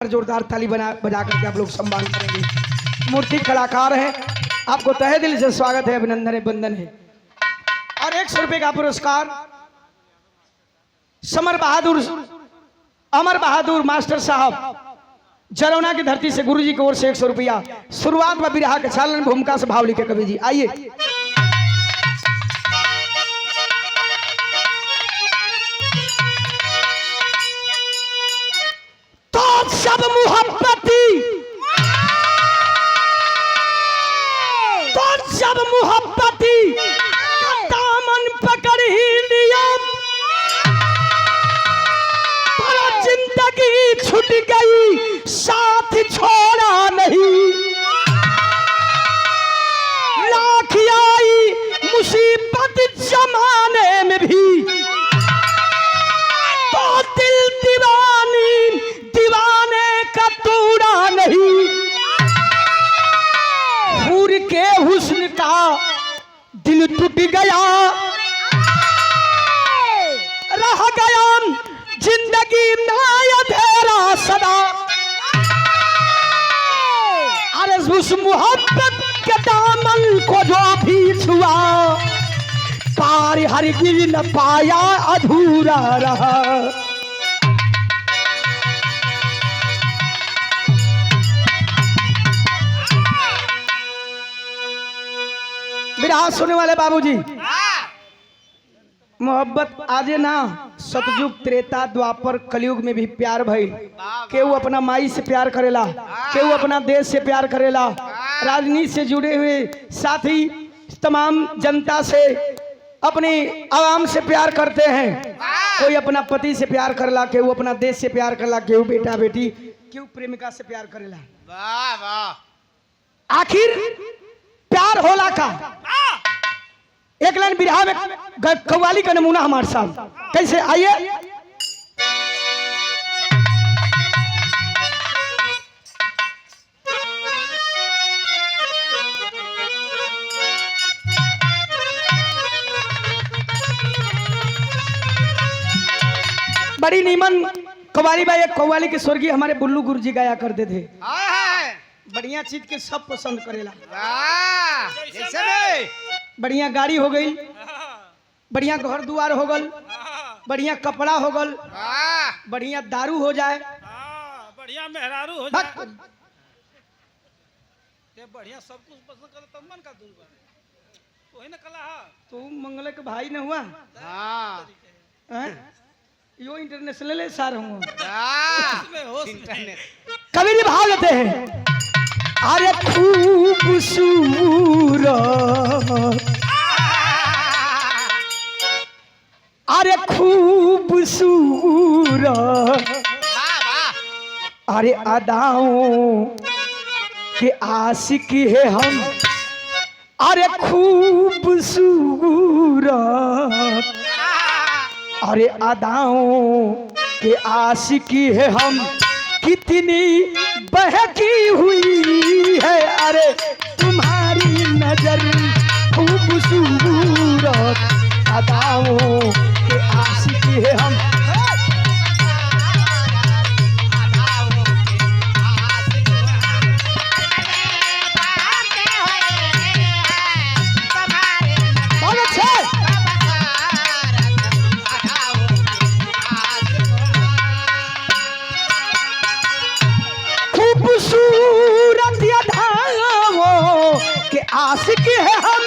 जोरदार ताली बजा करके आप लोग सम्मान करेंगे। मूर्ति कलाकार हैं, आपको तहे दिल से स्वागत है, अभिनंदन है, वंदन है। और 100 रुपए का पुरस्कार अमर बहादुर मास्टर साहब जरौना की धरती से गुरुजी की ओर से 100 रुपया। शुरुआत में बिरहा के छालन भूमिका से भाव लिखे कवि जी, आइए। सब मुहब्बती तो जब मुहब्बती दामन पकड़ ही लिया, पर जिंदगी छूट गई साथ छोड़ा नहीं। लाख आई मुसीबत जमाने में भी तो दिल दीवाने का तोड़ा नहीं। हूर के हुस्न का दिल टूट गया, रह गया जिंदगी में अंधेरा सदा। अरे उस मोहब्बत के दामन को जो भी छुआ, पार हरगिज न पाया, अधूरा रहा। बिरहा सुनने वाले बाबूजी, मोहब्बत आजे ना सतयुग त्रेता द्वापर कलयुग में भी प्यार भइल। केहू अपना माई से प्यार करेला, केहू अपना देश से प्यार करेला, राजनीति से जुड़े हुए साथी तमाम जनता से, अपनी आवाम से प्यार करते हैं। कोई अपना पति से प्यार करला, केहू अपना देश से प्यार करला, केहू बेटा बेटी, केहू प्रेमिका से प्यार करेला। वाह वाह, आखिर प्यार होला का? एक लाइन बिरहा में कव्वाली का नमूना हमारे साथ कैसे, आइए। बड़ी नीमन कव्वाली भाई, एक कव्वाली के स्वर्गीय हमारे बुल्लू गुरुजी गाया करते थे। बढ़िया चीज के सब पसंद करेला। बढ़िया गाड़ी हो गई, बढ़िया घर दुआर हो गल, बढ़िया कपड़ा हो गल, बढ़िया दारू हो जाए, बढ़िया मेहरारू हो जाए, बढ़िया सब कुछ पसंद करे तब मन का दूंगा तो ही न कला है। तो मंगल के भाई न हुआ, यो इंटरनेशनल है सार हूँ। कभी भी भाव लेते हैं, अरे खूबसूरत, अरे खूबसूरत, अरे अदाओं के आशिक है हम, अरे खूबसूरत, अरे अदाओं के आशिक है हम। कितनी बहकी हुई है अरे तुम्हारी नजर, खूबसूरत अदाओं के आशिक है हम। खूबसूरत अदाओं के आशिक है हम,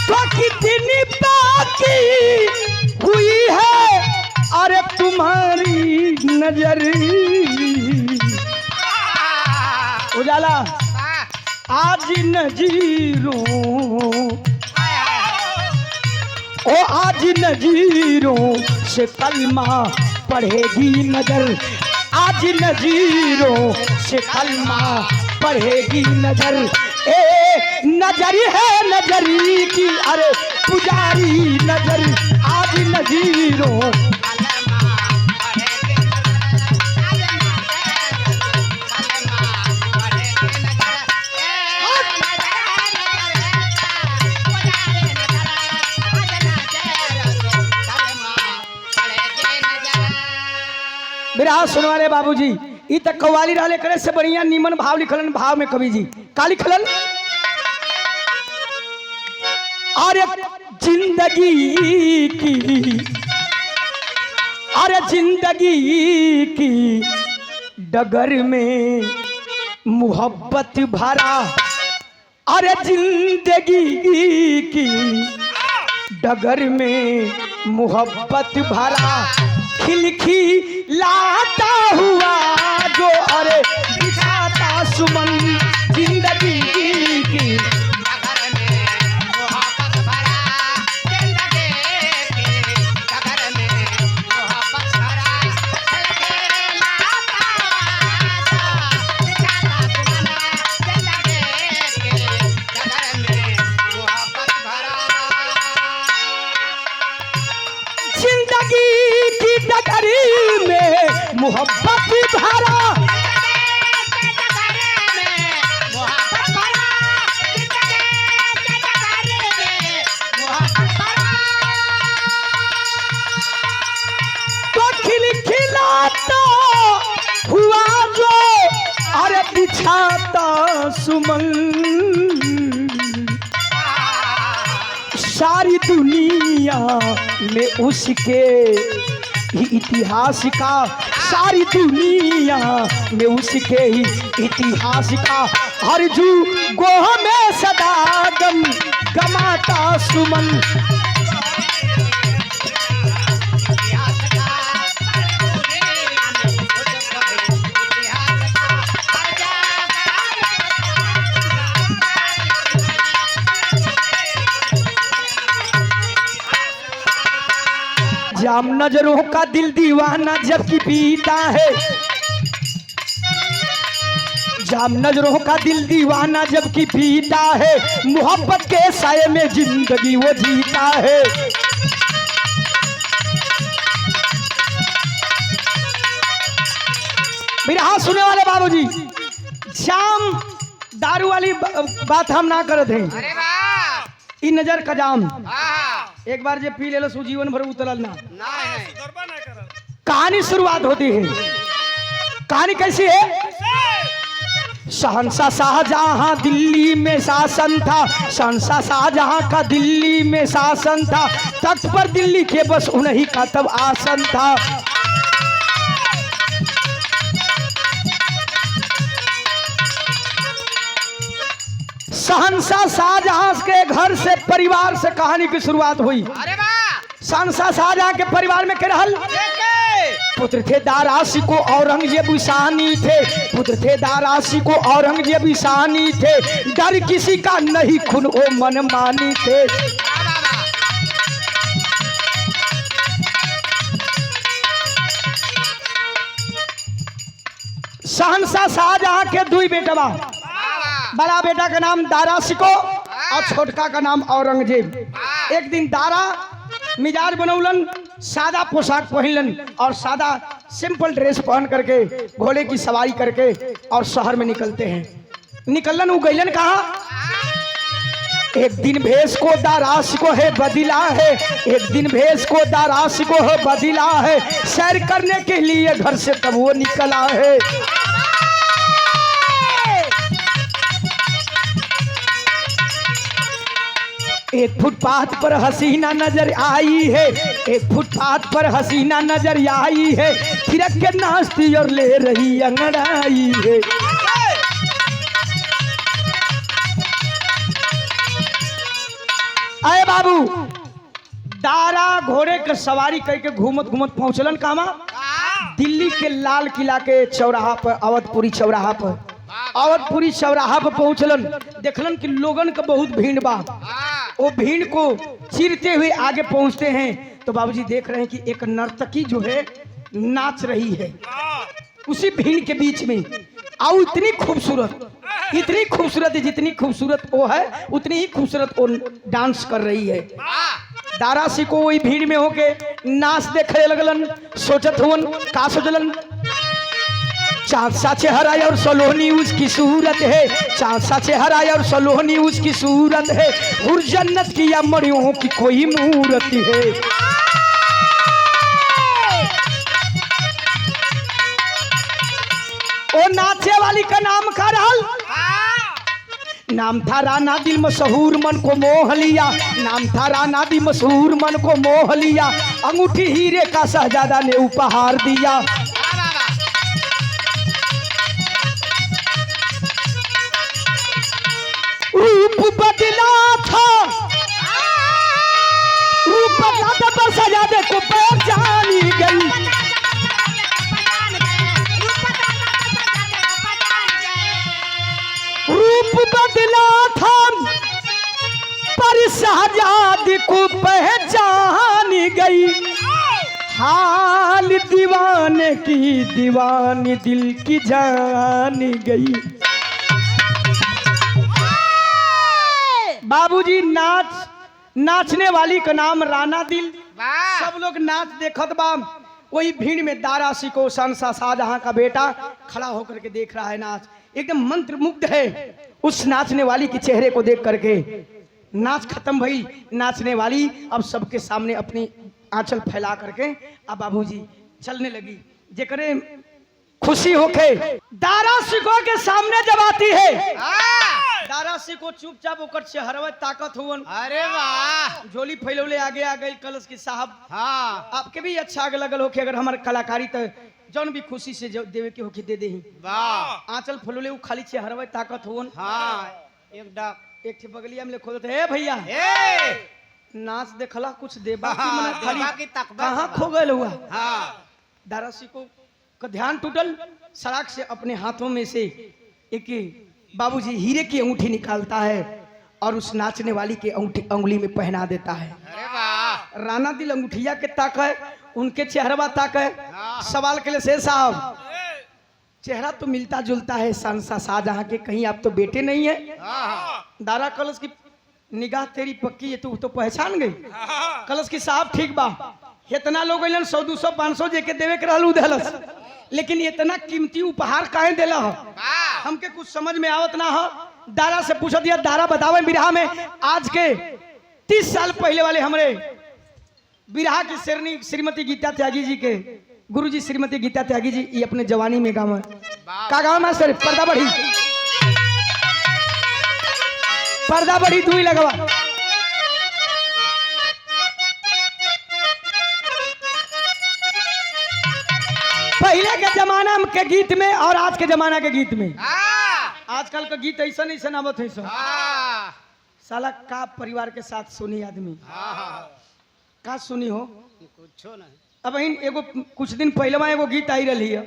तो कितनी बाकी हुई है अरे तुम्हारी नजर। उजाला आज नजीरों, ओ आज नजीरों से कलमा पढ़ेगी नजर, आज नजीरों से कलमा पढ़ेगी नजर। ए नजर है नजरी की अरे पुजारी नजर, आज नजीरों मेरा हाथ सुनवा रहे बाबूजी, ई तक कव्वाली रहले करे से बढ़िया नीमन भाव लिखलन। भाव में कवि जी का लिखलन, अरे जिंदगी की, अरे जिंदगी की डगर में मोहब्बत भरा, अरे जिंदगी की डगर में मोहब्बत भरा, खिलखिलाता हुआ जो अरे दिखाता सुमन जिंदगी की। मोहब्बत भरा, तो खिलखिलाता हुआ जो अरे बिछाता सुमन सारी दुनिया में उसके ही इतिहास का, सारी दुनिया में उसके ही इतिहास का, हर जू गोह में सदा गम गमाता सुमन। जाम नजरों का दिल दीवाना जबकि पीता है, जाम नजरों का दिल दीवाना जबकि पीता है, मोहब्बत के साये में जिंदगी वो जीता है। मेरा हाथ सुने वाले बाबूजी, जाम दारू वाली बात हम ना करते हैं, ई नजर का जाम एक बार जब पी ले सो जीवन भर उतरल ना। कहानी शुरुआत होती है, कहानी कैसी है, शहंशाह शाहजहां दिल्ली में शासन था, शहंशाह शाहजहां का दिल्ली में शासन था, तख्त पर दिल्ली के बस उन्हीं का तब आसन था। शहंशाह शाहजहां के घर से परिवार से कहानी की शुरुआत हुई। शहंशाह शाहजहां के परिवार में के रहल पुत्र थे दारा शिको औरंगजेब शानी थे, पुत्र थे दारा शिको औरंगजेब शानी थे, डर किसी का नहीं खुद ओ मन मानी थे। शहंशाह शाहजहां के दुई बेटवा, बड़ा बेटा का नाम दारा शिको और छोटका का नाम औरंगजेब। एक दिन दारा मिजाज बनौलन, सादा पोशाक पहनलन और सादा सिंपल ड्रेस पहन करके घोड़े की सवारी करके और शहर में निकलते हैं। निकलन वो गईलन कहा, एक दिन भेष को दाराश को है बदला है, एक दिन भेष को दाराश को है बदला है, सैर करने के लिए घर से तब वो निकला है। एक फुटपाथ पर हसीना नजर आई है, एक फुटपाथ पर हसीना नजर आई है, थिरक के नाचती और ले रही अंगड़ाई है। अरे बाबू, दारा घोड़े के सवारी करके घूमत घूमत पहुंचलन कहाँ, दिल्ली के लाल किला के चौराहा पर, अवधपुरी चौराहा पर। अवधपुरी चौराहा पर पहुंचलन, देखलन कि लोगन का बहुत भीड़ बा। वो भीड़ को चीरते हुए आगे पहुंचते हैं तो बाबूजी देख रहे हैं कि एक नर्तकी जो है नाच रही है उसी भीड़ के बीच में, और इतनी खूबसूरत है, जितनी खूबसूरत वो है उतनी ही खूबसूरत वो डांस कर रही है। दारा सिको वही भीड़ में होके नाच देखे लगलन, सोचत हुवन का सोचलन, चाँद सा चेहरा और सलोनी उसकी सूरत है, चाँद सा चेहरा और सलोनी उसकी सूरत है, हुर जन्नत की या मरियों की कोई मूरत है। वो नाचे वाली का नाम का रहल, नाम था राना दिल मशहूर मन को मोह लिया, नाम था राना दिल मशहूर मन को मोह लिया, अंगूठी हीरे का शहजादा ने उपहार दिया। रूप बदला था, रूप बदला था पर शहजादे को पहचानी गई। रूप बदला था पर शहजादी को पहचानी गई, हाल दीवाने की दीवानी दिल की जानी गई। बाबूजी नाचने वाली का नाम राना दिल। सब लोग नाच देखत बा, वही भीड़ में दारा सिको शहंशाह शाहजहां का बेटा खड़ा होकर के देख रहा है नाच, एकदम मंत्र मुग्ध है उस नाचने वाली के चेहरे को देख करके। नाच खत्म भई, नाचने वाली अब सबके सामने अपनी आंचल फैला करके अब बाबूजी चलने लगी। जेकरे खुशी होके दारा सिको के सामने जब आती है, दारा सिको चुपचाप ओकर चेहरवा ताकत हुवन। अरे वाह, झोली फैलौले आगे आ गई कलश की साहब। हाँ आपके भी अच्छा आगे लगल होके अगर हमारे कलाकारी तो जौन भी खुशी से देवे के होके दे देही। वाह, आंचल फैलौले उ खाली चेहरवा ताकत हुवन। हाँ एक डाक एक ठे बगलिया में खोदत है भैया ए नाच देखला कुछ दे बाकी हाँ, मना खाली देवा की तकबा कहाँ सबा। खो गए हुआ। हाँ दारा सिको का ध्यान टूटल, सड़क से अपने हाथों में से एक बाबूजी हीरे की अंगूठी निकालता है और उस नाचने वाली के अंगुली में पहना देता है। अरे वाह, राना दिल अंगूठिया के ताक है, उनके चेहरवा ताक है। सवाल के लिए शेर साहब, चेहरा तो मिलता जुलता है शहंशाह शाहजहां के, कहीं आप तो बेटे नहीं है? हाँ दारा कलश की निगाह तेरी पक्की है, तू तो पहचान गई। कलश की साहब ठीक बा, इतना लोग 100 200 500 जेके देवे के रहल उधलस, लेकिन इतना कीमती उपहार काहे देला हो? हमके कुछ समझ में आवत ना हो। दारा से पूछ दिया, दारा बतावे बिरहा में आज के 30 साल पहले वाले हमरे बिरहा की शेरनी श्रीमती गीता त्यागी जी के गुरुजी श्रीमती गीता त्यागी जी ये अपने जवानी में गाँव का गाँव में सर पर्दा बढ़ी, पर्दा बढ़ी दुई लगवा। पहले के जमाना के गीत में और आज के जमाना के गीत में, आजकल का गीत ऐसा नहीं सुनावत है। साला का परिवार के साथ सुनी आदमी का सुनी हो कुछ नहीं। अब एगो कुछ दिन पहले में एगो गीत आई रही है,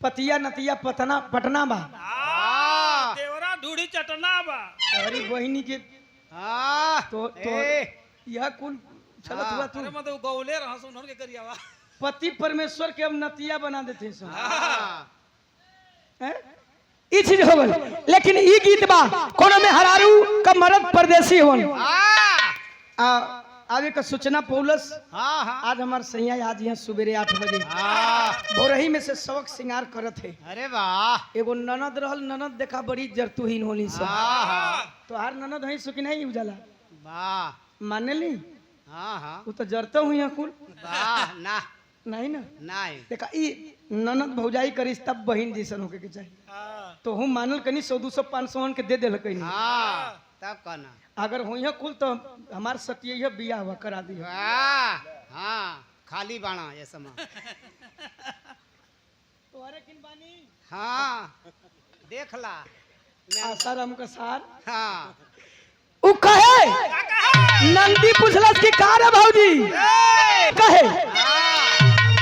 पतिया नतिया पटना पटना बा, देवरा ढूढ़ी चटना बा। अरे बहिनी के तो यह कुल चलत हुआ तू। अरे मतलब गौले रहा सुन के करियावा। पति परमेश्वर के अब नतिया बना देते सब। ई चीज हो गल, लेकिन ई गीत बा कोनो में हरारू का मर्द परदेसी होन। आगे का सूचना पौलस आज हमार सैया आज यहाँ सुबेरे 8 बजे भोरही में से सबक श्रृंगार करत है। अरे वाह, एगो ननद रहल, ननद देखा बड़ी जरतुहीन होली सब। तो हर ननद है सुखी नहीं उजाला वाह, माने ली हाँ हाँ वो तो जरता हुई है कुल वाह, ना नहीं ना। नहीं देखा ई ननद भौजाई का रिश्ता बहन जैसन होके के चाहिए। तो हम मानल कनी 100 200 500 के दे दिल कहीं, हाँ तब कहना अगर हुई है कुल तो हमार सतिया बियाह हुआ करा दी। वाह, हाँ खाली बाणा ये समय। हाँ देख ला आसाराम का सार हाँ उ कहे नंदी पूछलस कि का रे भौजी कहे,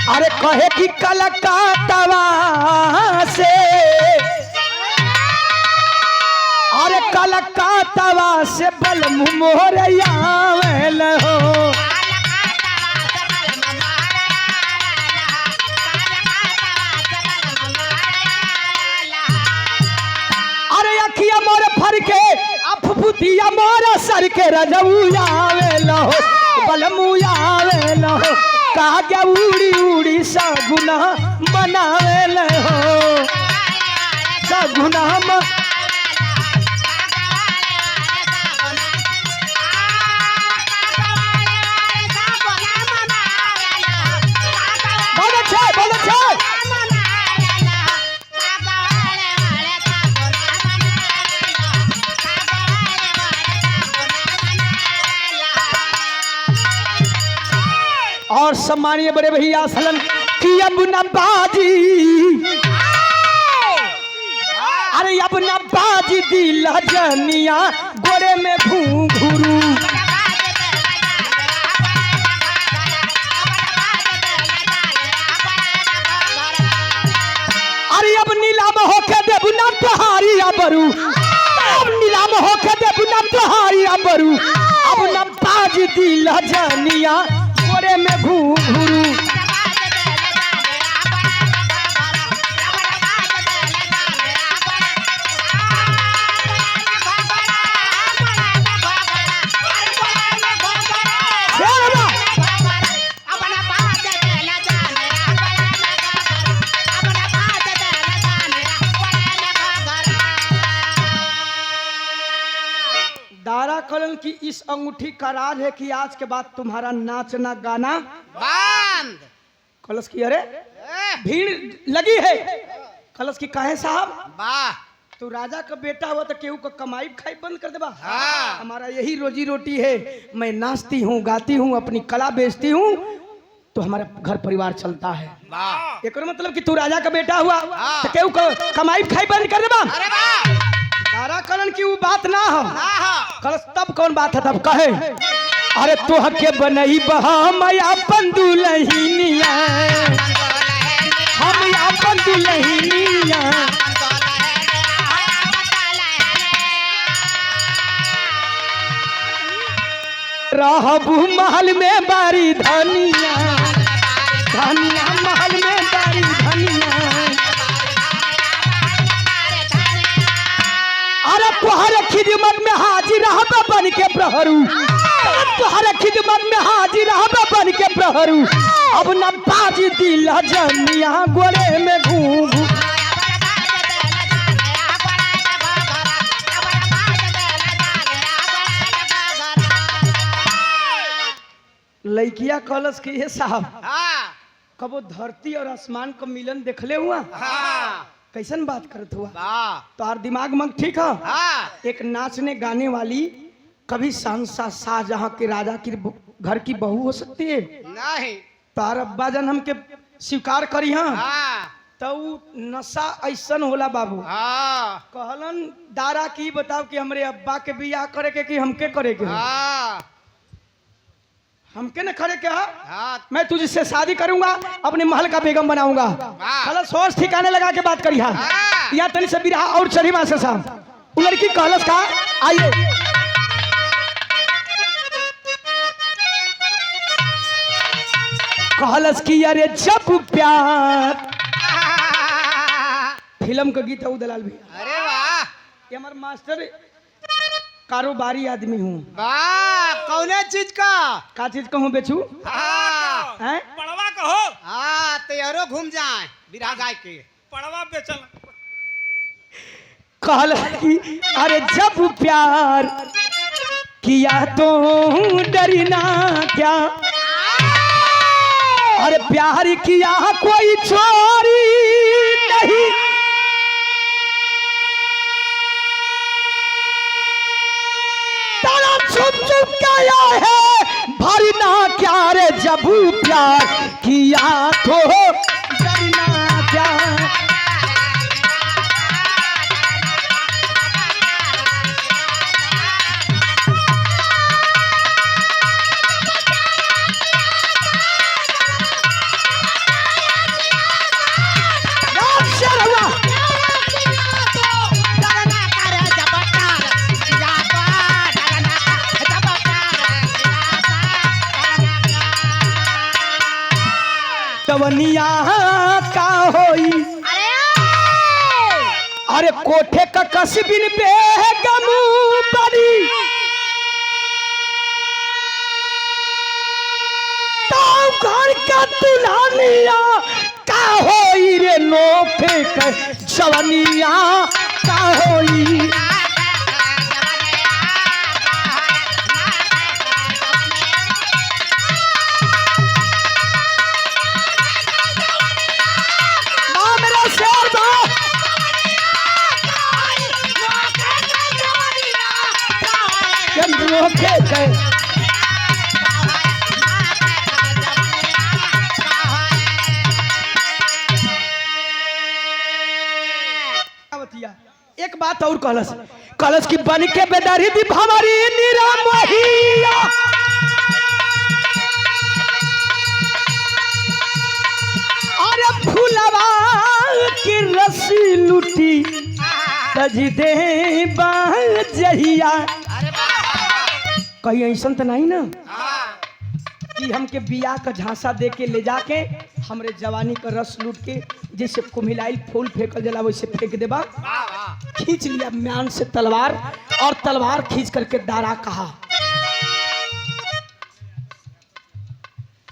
अरे कहे कि कलकत्ता से, अरे कलकत्ता से बलमु मोर आवेल हो। अरे अखिया मोर फर के फुफुतिया मोर सर के रजऊ आवेल हो, बलमु आवेल हो। कागे उड़ी उड़ी सगुना मनावेल हो, सगुना और सम्मानीय बड़े भैया सलन कि अब न बाजी, अरे अब न बाजी दिल जनिया गोरे में घूंघरू। अरे अब नीलाम होके देबू ना तोहारी अबरू, अब नीलाम होके देबू ना तोहारी अबरू। अब न बाजी दिल जनिया गोरे में घूंघरू। दारा कलन की इस अंगूठी का राज है कि आज के बाद तुम्हारा नाचना गाना बंद। कलश की अरे भीड़ लगी है। कलश की कहे साहब वाह, तू राजा का बेटा हुआ तो केहू का कमाई खाई बंद कर देबा। हाँ। हमारा यही रोजी रोटी है, मैं नाचती हूँ गाती हूँ अपनी कला बेचती हूँ तो हमारा घर परिवार चलता है। वाह, एक मतलब कि तू राजा का बेटा हुआ हाँ। तो केहू का कमाई खाई बंद कर देबा। अरे वाह, दारा कलन की वो बात ना हो। हाँ, कलश तब कौन बात है तब कहे अरे तोह के बनई बहा मैया दुल्हनिया, हम अपन दुल्हनिया। रहबू महल में बारी धनिया, धनिया महल में बारी धनिया। अरे तुहरे खिदमत में हाजिर रहबा बन के प्रहरू, तुहरे खिदमत में हाजिर रहबा बन के प्रहरू। अब न बाजी दिल जनिया गोरे में घूंघू। लइकिया कलश की है साहब हाँ, कबो धरती और आसमान का मिलन देखले हुआ? हाँ, कैसन बात करत हुआ? वाह, तार दिमाग में ठीक है? हाँ, एक नाचने गाने वाली कभी शहंशाह शाहजहां के राजा की घर की बहू हो सकती है? नहीं, तार अब्बा जन हमके स्वीकार करी हाँ हाँ, तो नशा ऐसन होला बाबू। हाँ, कहलन दारा की बताओ कि हमरे अब्बा के बियाह करे के कि हमके करे के? हाँ, हमके न करे के है? हाँ, मैं तुझसे शादी करूंगा, अपने महल का बेगम बनाऊंगा। वाह। कहला सोच ठिकाने लगा के बात करी हाँ। हाँ। या तनी से बिरहा और चढ़ी मास्टर साहब। वो लड़की कहलस का आइए कहलस की अरे जब प्यार फिल्म का गीत है वो दलाल भैया। अरे वाह, ये हमारे मास्टर कारोबारी आदमी हूँ। वाह, कौने चीज का चीज कहूँ बेचू हाँ, हैं? पड़वा कहो, हाँ, तैयारो घूम जाए बिरहा गाय के। पड़वा बेचल। कहल कि अरे जब प्यार किया तो डरना क्या, अरे प्यार किया कोई चोरी नहीं, तारा छुप छुप गया है भरना क्या रे, जब प्यार किया तो डरना क्या। तवनिया का होई अरे कोठे का कसबिन बेगम बड़ी, ताऊ घर का दुल्हनिया का होई रे, नोखे का जवनिया का होई। बात और कहलस कहलस कि बन के बेदारी दी हमारी निरामहिया अरे फूलवा की रसी लुटी तज दे जहिया कहीं ऐसा तो नहीं ना कि हमके बिया का झांसा दे के ले जाके हमरे जवानी का रस लूट के जैसे कुम्हिलाइल फूल फेंकल जला वैसे फेंक देबा। खींच लिया म्यान से तलवार और तलवार खींच करके दारा कहा।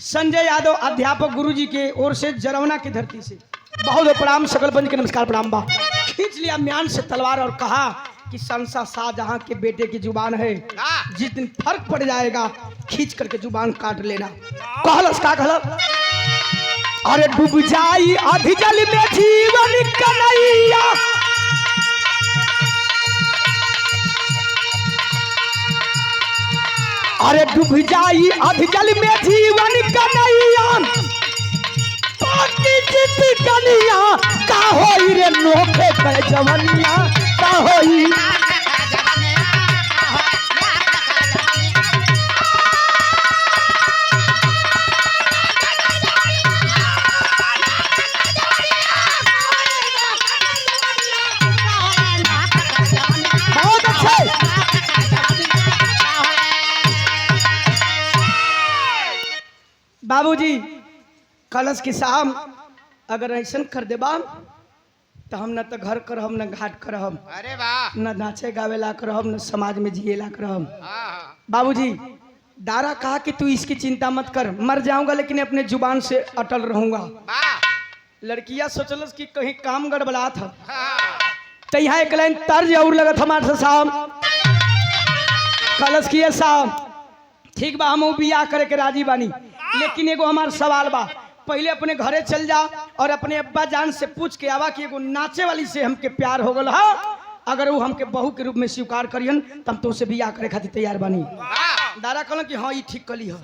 संजय यादव अध्यापक गुरुजी के ओर से जरवना की धरती से बहुत प्रणाम, सकल बंद के नमस्कार प्रणाम बा। खींच लिया म्यान से तलवार और कहा कि शहंशाह शाहजहां के बेटे की जुबान है, जिस दिन फर्क पड़ जाएगा खींच करके जुबान काट लेना। कहलस का कहलस अरे डूब जाई आधी जल में जीवन कन्हैया अरे डूब जाई आधी जल में जीवन कन्हैया बाकी जित कन्हैया का होई रे नोखे कर जवनिया का होई। बहुत अच्छे बाबूजी कलश के साम अगर ऐसा कर देबा तो हम न तो घर करब न घाट करब, अरे वाह न नाचे गावेला करब न समाज में जिएला करब। बाबूजी दारा कहा कि तू इसकी चिंता मत कर, मर जाऊंगा लेकिन अपने जुबान से अटल रहूंगा। लड़कियां सोचलस कि कहीं काम गड़बड़ा था तो यहाँ एक लाइन तर्ज और लगत हमारे से साहब कलश किए साहब ठीक बा हम बियाह करे के राजी बानी, लेकिन एगो हमार सवाल बा, पहले अपने घरे चल जा और अपने अब्बा जान से पूछ के आवा कि एगो नाचे वाली से हमके प्यार हो गल हा, अगर वो हमके बहू के रूप में स्वीकार करियन तब तो उसे बियाह करे खातिर तैयार बानी। दादा कहलन कि हाँ ये ठीक कली है।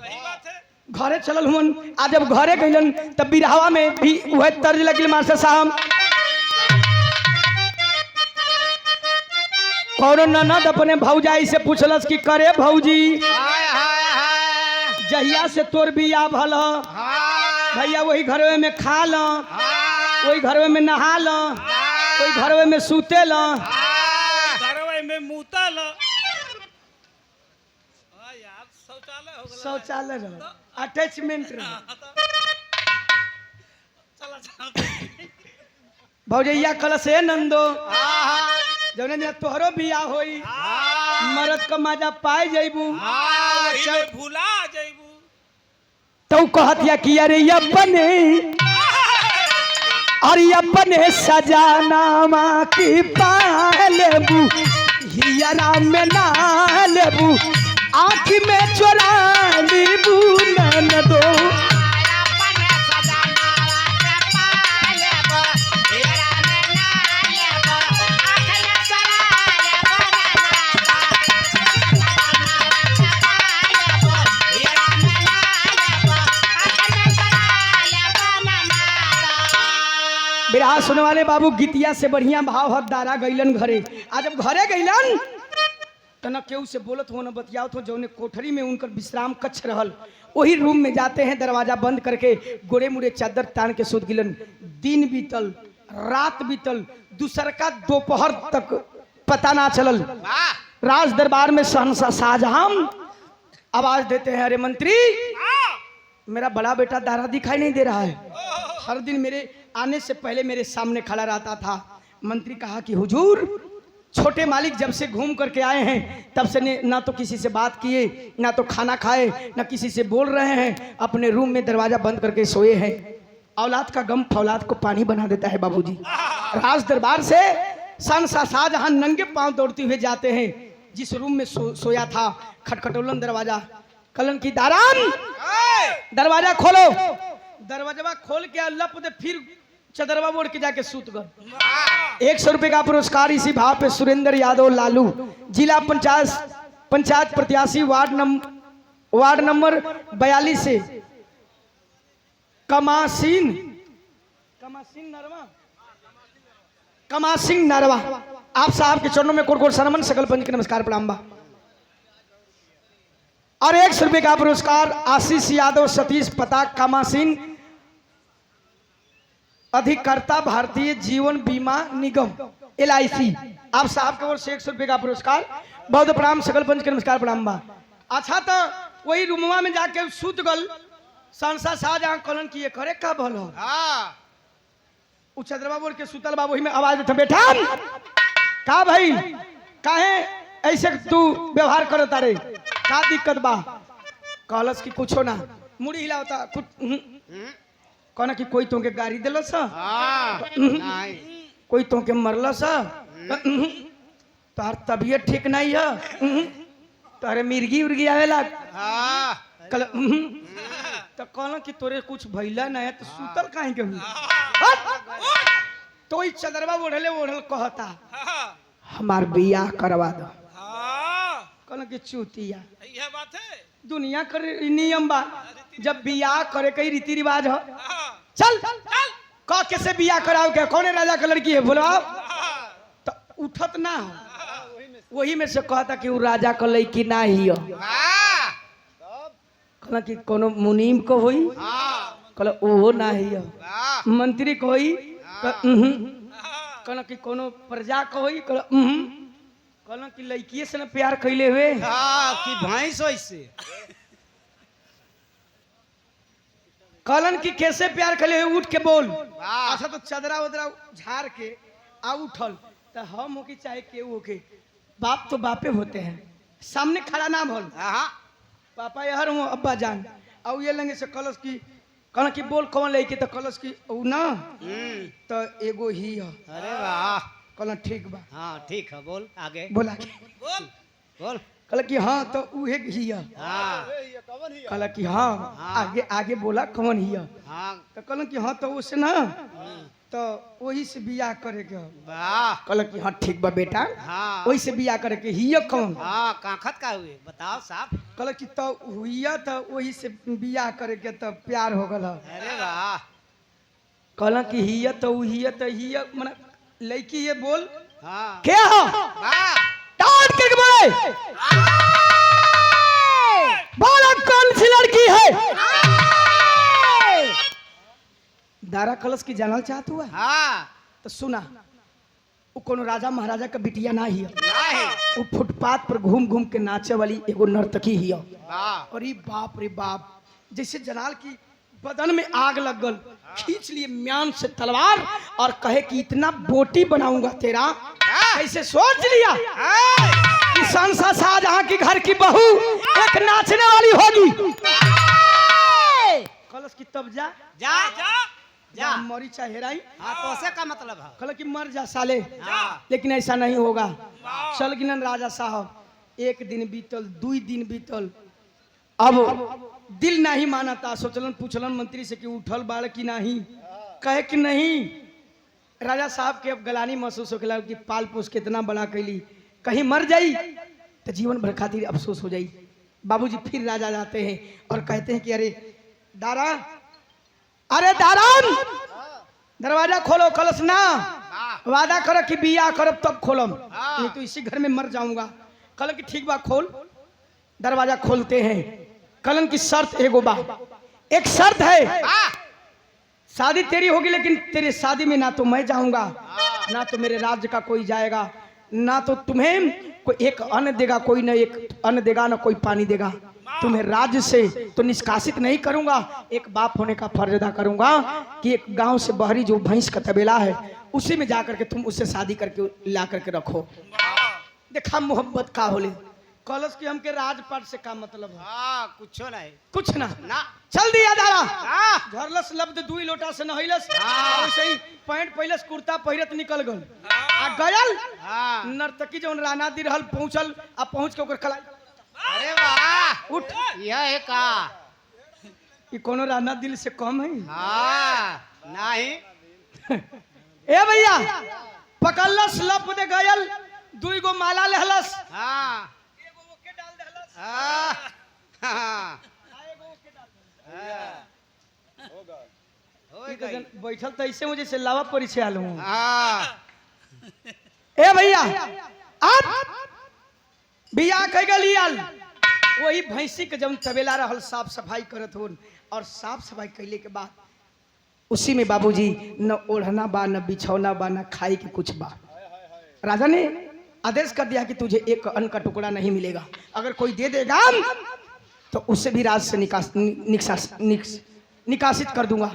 घरे चलल हुन, आज जब घरे गइलन तब बिरहवा में भी वह तर्ज लगल मास्टर साहब कौनो ननद अपने भौजाई से पूछलस कि करे भौजी जहिया से तोर बियाह भल भैया वही घरवे में खा ल, वही घरवे में नहा ल, वही घरवे में सूते ल, घरवे में मूता ल। यार शौचालय हो गया, शौचालय रह अटैचमेंट रह। चला चला भौजैया कलश है नंदो जौने दिन तोहरो बियाह होई मरद का मजा पाए जइबू भूला जइबू तो कहतिया कि अरे अपने सजानामा की पा लेबू हियरा में ना लेबू आँख में चोरा लेबू ननदो। बिरहा सुने वाले बाबू गीतिया से बढ़िया भाव हकदारा गइलन घरे। आज जब घरे गइलन तो न केहू से बोलत हो न बतियावत हो, जौने कोठरी में उनकर विश्राम कक्ष रहल वही रूम में जाते हैं, दरवाजा बंद करके गोरे मुड़े चादर तान के सूत गिलन। दिन बीतल, रात बीतल, दूसरका दोपहर तक पता ना चलल। राज दरबार में शहंशाह शाहजहां आवाज देते हैं, अरे मंत्री मेरा बड़ा बेटा दारा दिखाई नहीं दे रहा है, हर दिन मेरे आने से पहले मेरे सामने खड़ा रहता था। मंत्री कहा कि हुजूर छोटे मालिक जब से घूम करके आए हैं तब से ना तो किसी से बात किए, ना तो खाना खाए, ना किसी से बोल रहे हैं, अपने रूम में दरवाजा बंद करके सोए हैं। औलाद का गम फौलाद को पानी बना देता है बाबूजी। राज दरबार से शहंशाह शाहजहां नंगे पांव दौड़ते हुए जाते हैं, जिस रूम में सोया था खटखटोलन दरवाजा, कलन की दारान दरवाजा खोलो। दरवाजा खोल के लप दे फिर चदरवा बोड़ के जाके सूत गए। 100 रुपए का पुरस्कार इसी भाव पे सुरेंद्र यादव लालू जिला पंचायत प्रत्याशी वार्ड नंबर 42 से कमासीन नरमा कमा सिंह नारवा, आप साहब के चरणों में कोट कोट सनमन, सकल पंच के नमस्कार प्रणाम बा। और 100 रुपये का पुरस्कार आशीष यादव, सतीश पता, कामा सिंह, अधिकर्ता भारतीय जीवन बीमा निगम LIC, आप साहब की ओर से 100 रुपये का पुरस्कार। बहुत प्रणाम, सकल पंच के नमस्कार प्रणाम बा। अच्छा तो वही रूमवा में जाके सुत गल, संसा शाहजहां कलन किए करे का भल हो। हाँ उ चंद्रमा बोल के सुतल बा, वही में आवाज देता, बेटा का भाई काहे ऐसे तू व्यवहार करता रे, का दिक्कत बा। कहलस कि कुछो ना, मुड़ी हिलावता कुछ कहना कि कोई तुमके गाड़ी दिलस, हाँ नहीं कोई तुमके मरलस, तार तबीयत ठीक नहीं है, तारे मिर्गी उर्गी आवेला। हाँ कल तो कहला कि तोरे कुछ भइला ना है तो सुतल काहे के हुई। तो ई चदरवा ओढ़ले ओढ़ल कहता हमार बियाह करवा दो। कहला कि चूतिया, यह बात है। दुनिया कर नियम बा, जब बियाह करे कई रीति रिवाज हो। चल कह के से बियाह कराओ के, कौन राजा का लड़की है बुलाओ। तो उठत ना हो, वही में से कहता कि वो राजा का लड़की ना ही हो। हाँ कहला कि कोनो मुनीम को होई, हाँ कहला ओहो ना ही हो। हाँ मंत्री को होई, कहला कि कोनो प्रजा को होई, कहला कि लड़किए से ना प्यार कैले हुए। हाँ कि भैंस वैसे कहलन कि कैसे प्यार कैले हुए, उठ के बोल। वाह। अच्छा तो चदरा उदरा झाड़ के आ उठल, तो हम हो के चाहे केहू हो के, बाप तो बापे होते हैं, सामने खड़ा ना भल हाँ पापा यार हूँ अब्बा जान, और ये लंगे से कलश की कहना कि बोल कौन लेके, तो कलश की ऊ ना तो एगो ही है। अरे वाह कहला ठीक बा, हाँ ठीक है बोल आगे बोला के बोल बोल कहला कि हाँ तो उहे ही है। हाँ कहला कि हाँ, आगे आगे बोला कौन ही है। हाँ तो कहला कि हाँ तो उससे ना तो वही से बियाह करे के हो। वाह कहला कि हाँ ठीक बा बेटा, हाँ वही से बियाह करे के ही कौन। हाँ काखत का हुए बताओ साहब। कहला कि तो हुआ तो वही से बियाह करे के तो प्यार हो गल। अरे वाह कहला कि हिया तो हिया तो हिया मने लड़की ये बोल हाँ क्या हो, वाह डांट के बोले बोला कौन सी लड़की है। दारा कलश की जानल चाहत हुआ हाँ तो सुना, वो कोनो राजा महाराजा का बिटिया ना ही है, नहीं वो फुटपाथ पर घूम घूम के नाचे वाली एगो नर्तकी ही है। वाह अरे बाप रे बाप, जैसे जनाल की बदन में आग लग गल, खींच लिए म्यान से तलवार और कहे कि इतना बोटी बनाऊंगा तेरा। कैसे सोच लिया कि संसा शाहजहां की घर की बहू एक नाचने वाली होगी। कलश की तब जा जा जा जा मरी चाहे हेराई, हाँ तो से का मतलब है। कल की मर जा साले, हाँ लेकिन ऐसा नहीं होगा। चल गिनन राजा साहब, एक दिन बीतल, 2 दिन बीतल, अब दिल नहीं माना था। सोचलन पूछलन मंत्री से कि उठल बाड़ की नहीं, कहे कि नहीं। राजा साहब के अब गलानी महसूस होखेला कि पाल पोस कितना बड़ा कैली, कहीं मर जाई तो जीवन भर खातिर अफसोस हो जाई। बाबूजी फिर राजा जाते हैं और कहते हैं कि अरे दारा, अरे दारान दरवाजा खोलो। कलश ना, वादा करो कि बियाह करब तब खोलम, नहीं तो इसी घर में मर जाऊंगा। कल की ठीक बा खोल। दरवाजा खोलते हैं। कलन की शर्त एगो बा, एक शर्त है, शादी तेरी होगी लेकिन तेरे शादी में ना तो मैं जाऊंगा, ना तो मेरे राज्य का कोई जाएगा, ना तो तुम्हें कोई एक अन्न देगा, कोई ना एक अन्न देगा, ना कोई पानी देगा। तुम्हें राज्य से तो निष्कासित नहीं करूंगा, एक बाप होने का फर्ज अदा करूंगा कि एक गांव से बहरी जो भैंस का तबेला है उसी में जाकर के तुम उससे शादी करके ला करके रखो। देखा मोहब्बत का होले। कलश की हमके राजपाट से का मतलब है? हाँ कुछ नहीं कुछ ना ना चल दिया दारा। हाँ झरलस लब्ध 2 लोटा से नहैलस, वैसे ही पैंट पहिलस, कुर्ता पहिरत निकल गल। आ गयल हाँ नर्तकी जौन राना दी रहल पहुंचल, आ पहुंच के ओकर कलाई अरे वाह उठ। यह है का ये कोनो राना दिल से कम है? हाँ नहीं ए भैया पकड़लस लप दे गयल, 2 गो माला लेहलस, हाँ एगो ओके डाल देहलस, हाँ हाँ आ एगो ओके डाल देहलस। हो गई बैठल तो ऐसे मुझे से लावा परिचय आलू हूँ। हाँ ए भैया आप बिया कह गली आल वही भैंसी के जब तबेला रहल साफ सफाई करत हो और साफ सफाई कैले के बाद उसी में बाबूजी न ओढ़ना बा न बिछौना बा न खाए के कुछ बा। राजा ने आदेश कर दिया कि तुझे एक अन्न का टुकड़ा नहीं मिलेगा, अगर कोई दे देगा तो उससे भी राज से निकासित कर दूंगा।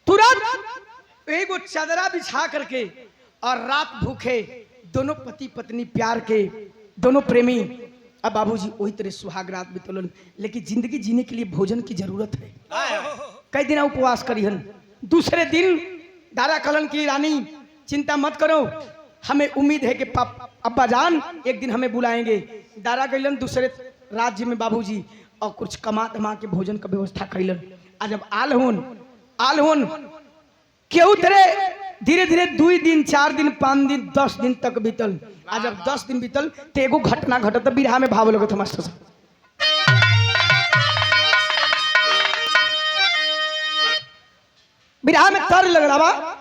तुरंत एक चादरा बिछा करके और रात भूखे दोनों पति पत्नी प्यार के दोनों प्रेमी अब बाबूजी वही तरह सुहाग रात बितलन। लेकिन जिंदगी जीने के लिए भोजन की जरूरत है। कई दिन उपवास करिहन। दूसरे दिन दारा कलन की रानी चिंता मत करो, हमें उम्मीद है कि अब्बा जान एक दिन हमें बुलाएंगे। दारा गैलन दूसरे राज्य में बाबूजी और कुछ कमा धमा के भोजन का व्यवस्था कैलन। आज जब आल होन केहू तरह धीरे धीरे 2 दिन 4 दिन 5 दिन 10 दिन तक बीतल। आज जब 10 दिन बीतल तो एगो घटना घटत बिरहा में भाव लगत मास्टर साहब। बिरहा में तर लग रहा बा।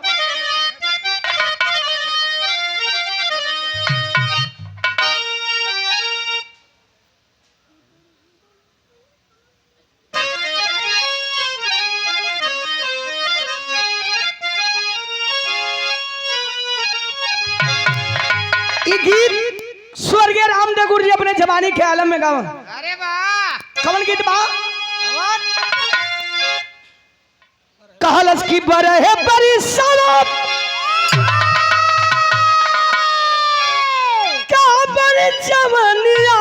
गीत स्वर्गीय रामदेव गुरु जी अपने जवानी के आलम में गावा। अरे वाह कवन गीत बा? कहलस की बरहे परिसरम का बर जवनिया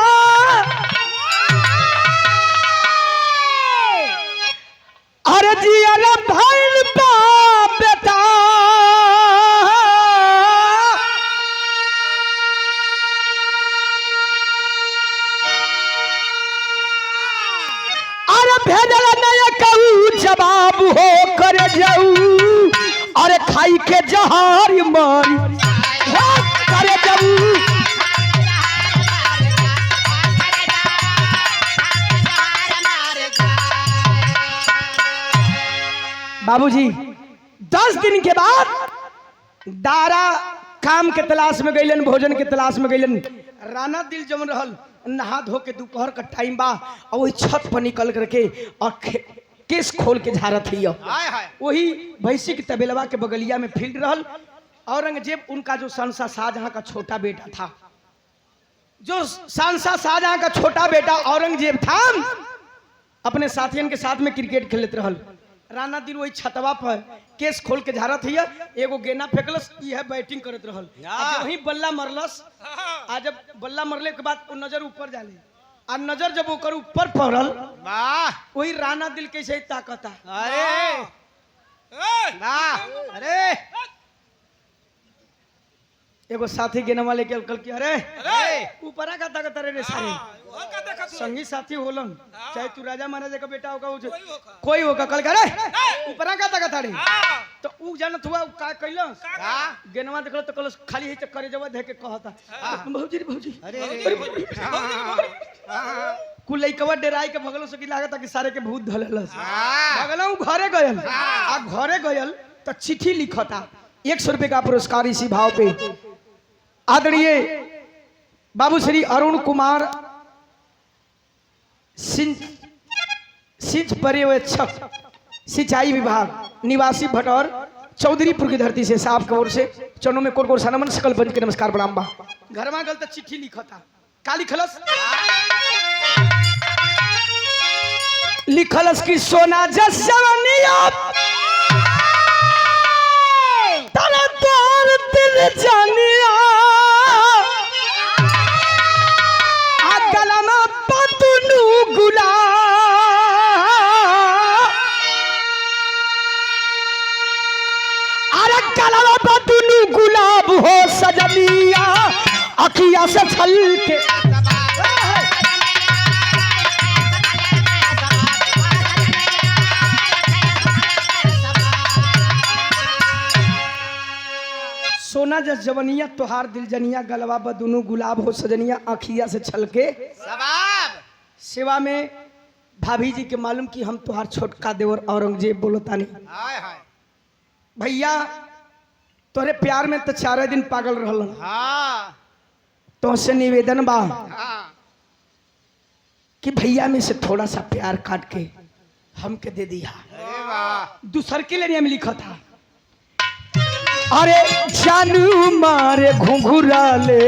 अरे जिया भइल बा बेटा भेजल नया कहू जवाब हो कर जाऊ अरे खाई के जहार मारी हो कर जाऊ। बाबूजी 10 दिन के बाद दारा काम के तलाश में गईलन, भोजन के तलाश में गईलन। राना दिल जमन रहल नहा धो के दोपहर का टाइम बा और वही छत पर निकल करके और केस खोल के झारत ही वही भैंसी की तबेलवा के बगलिया में फील्ड रहल। औरंगजेब उनका जो शहंशाह शाहजहां का छोटा बेटा था, जो शहंशाह शाहजहां का छोटा बेटा औरंगजेब था, अपने साथियन के साथ में क्रिकेट खेलते रहल। राना दिन वही छतवा पर केस खोल के झारत हिया, एगो गेना फेंकलस, यह बैटिंग करत रहल। वही बल्ला मरलस। आज जब बल्ला मरले के बाद वो नजर ऊपर जाले और नजर जब ओकर ऊपर पड़ल वही राना दिल कैसे ताकता। अरे अरे एगो साथी गेनवा लेके कल की अरे ऊपरा का ताकत रे सारे संगी साथी होलन, चाहे तू राजा महाराजा का बेटा होगा कोई होगा, कल करे ऊपरा का ताकत रे तो उ जानत हुआ का कइलस गेनवा देखल तो कल खाली है करे जवा दे के कहता भौजी भौजी अरे कुल लइकवा डेराई के भगलो से की लागत कि सारे के भूत धललस। भगलऊ घरे गयल आ घरे गयल तो चिट्ठी लिखता 100 रुपए का पुरस्कार इसी भाव पे आदरणीय बाबू श्री अरुण कुमार सिंच पर्यवेक्षक सिंचाई विभाग निवासी भटौर चौधरीपुर की धरती से साहब की ओर से चरणों में कोट नमन सकल बंद के नमस्कार प्रणाम बा। घर में गल तो चिट्ठी लिखता का लिखलस की सोना जसवनिया तारा तोर दिल जानिया गला में पतनू गुला अरे गला में पतनू गुलाब हो सजनिया अखिया से छल के सोना जस जवनिया तोहार दिल जनिया गलवा बदुनु गुलाब हो सजनिया आखिया से छलके सेवा में भाभी जी के मालूम कि हम तोहार छोटका देवर औरंगजेब बोलता नहीं भैया तोरे प्यार में तो 4 दिन पागल रहल। हाँ तो से निवेदन बा हाँ कि भैया में से थोड़ा सा प्यार काट के हमके दे दिया। अरे वाह दूसर के लिए में लिखा था, अरे जानू मारे घुंघरा ले,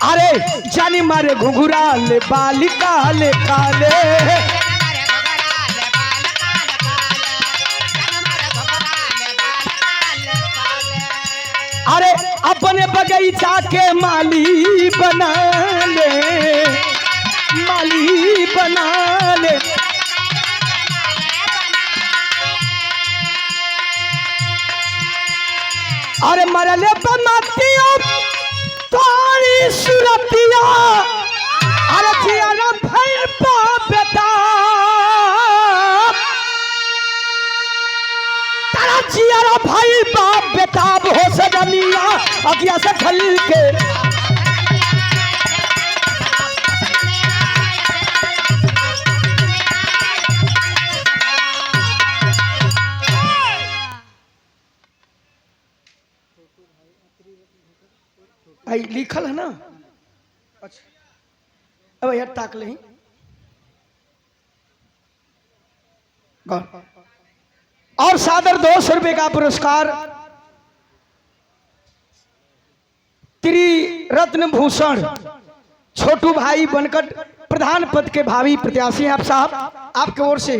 अरे जानी मारे घुंघरा ले बाली काले काले, अरे अपने बगीचा के माली बना ले, माली बना ले। अरे मरले बनतिया तारी सुरतिया, अरे जियाना भैर पा बेटा, तारा जियाना भाई बाप बेताब हो सजनिया अगिया से खल के। आई लिखल है ना। अच्छा अब यार ताक ले और सादर 200 रुपए का पुरस्कार त्रिरत्न भूषण छोटू भाई बनकट प्रधान पद के भावी प्रत्याशी हैं आप साहब, आपके ओर से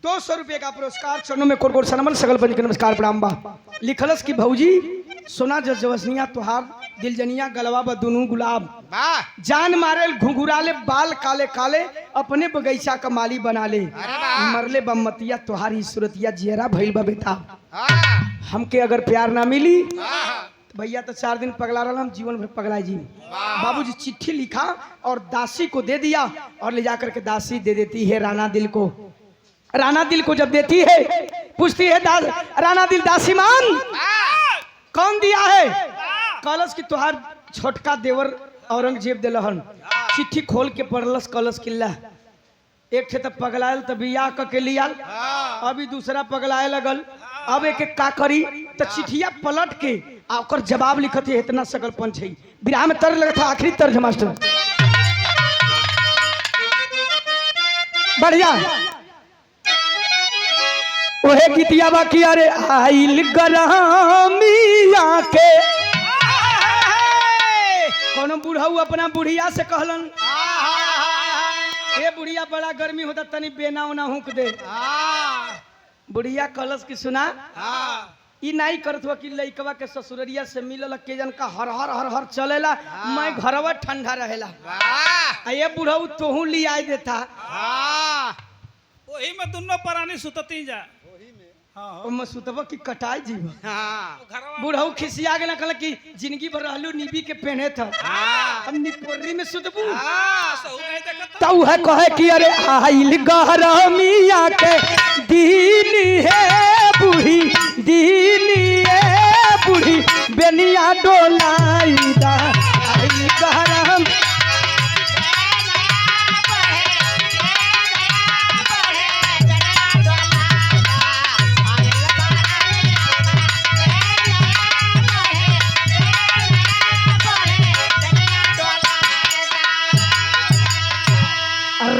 200 रुपए का पुरस्कार चरणों में कोट कोट सनमन सकल पंच के नमस्कार प्रणाम बा। लिखलस की भौजी सोना जजवसनिया तुहार दिलजनिया गलवा बदुनू गुलाब, वाह जान मारे घुंघुराले बाल काले काले अपने बगीचा का माली बना ले, मरले बम्मतिया तुहारी सूरतिया जियरा भइल बा बेटा। हाँ हमके अगर प्यार ना मिली हाँ तो भैया तो 4 दिन पगला रहा, हम जीवन भर पगला जी। बाबूजी चिट्ठी लिखा और दासी को दे दिया और ले जाकर के दासी दे देती है राणा दिल को। राणा दिल को जब देती है पूछती है राणा दिल दासी मान कौन दिया है? कलश की तुहार छोटका देवर औरंगजेब दिलहन। चिट्ठी खोल के पढ़लस कलश किल्ला, एक थे तब पगलायल तब बियाह के लियाल, अभी दूसरा पगलाए लगल, अब एक एक का करी तो चिट्ठिया पलट के आकर जवाब लिखत है इतना सकल पंच है। विराह में तर्ज लगा था आखिरी तर्ज मास्टर बढ़िया ओहे गीतिया बाकी अरे आइल गरमिया के कोनो बुढ़ऊ अपना बुढ़िया से कहलन ए बुढ़िया बड़ा गर्मी होता तनी बेना उना हुक दे। बुढ़िया कलश की सुना ई नहीं करत हुआ कि लइकवा के ससुररिया से मिलल के जन का हर हर हर हर चलेला मैं घरवा ठंडा रहेला। आ ये बुढ़ऊ तोहू लियाई देता वही में दोनों प्राणी सुतती जा। ओमे सुतबा की कटाई जीव हाँ बुढ़ऊ खिसिया गेला कहला कि जिंदगी भर रहलू निबी के पहने था हम निपोरी में सुतबू तऊ है कहे कि अरे आइल गरमिया के दीनी है बूढ़ी दीनी है बूढ़ी बेनिया डोलाई दा आइल गरम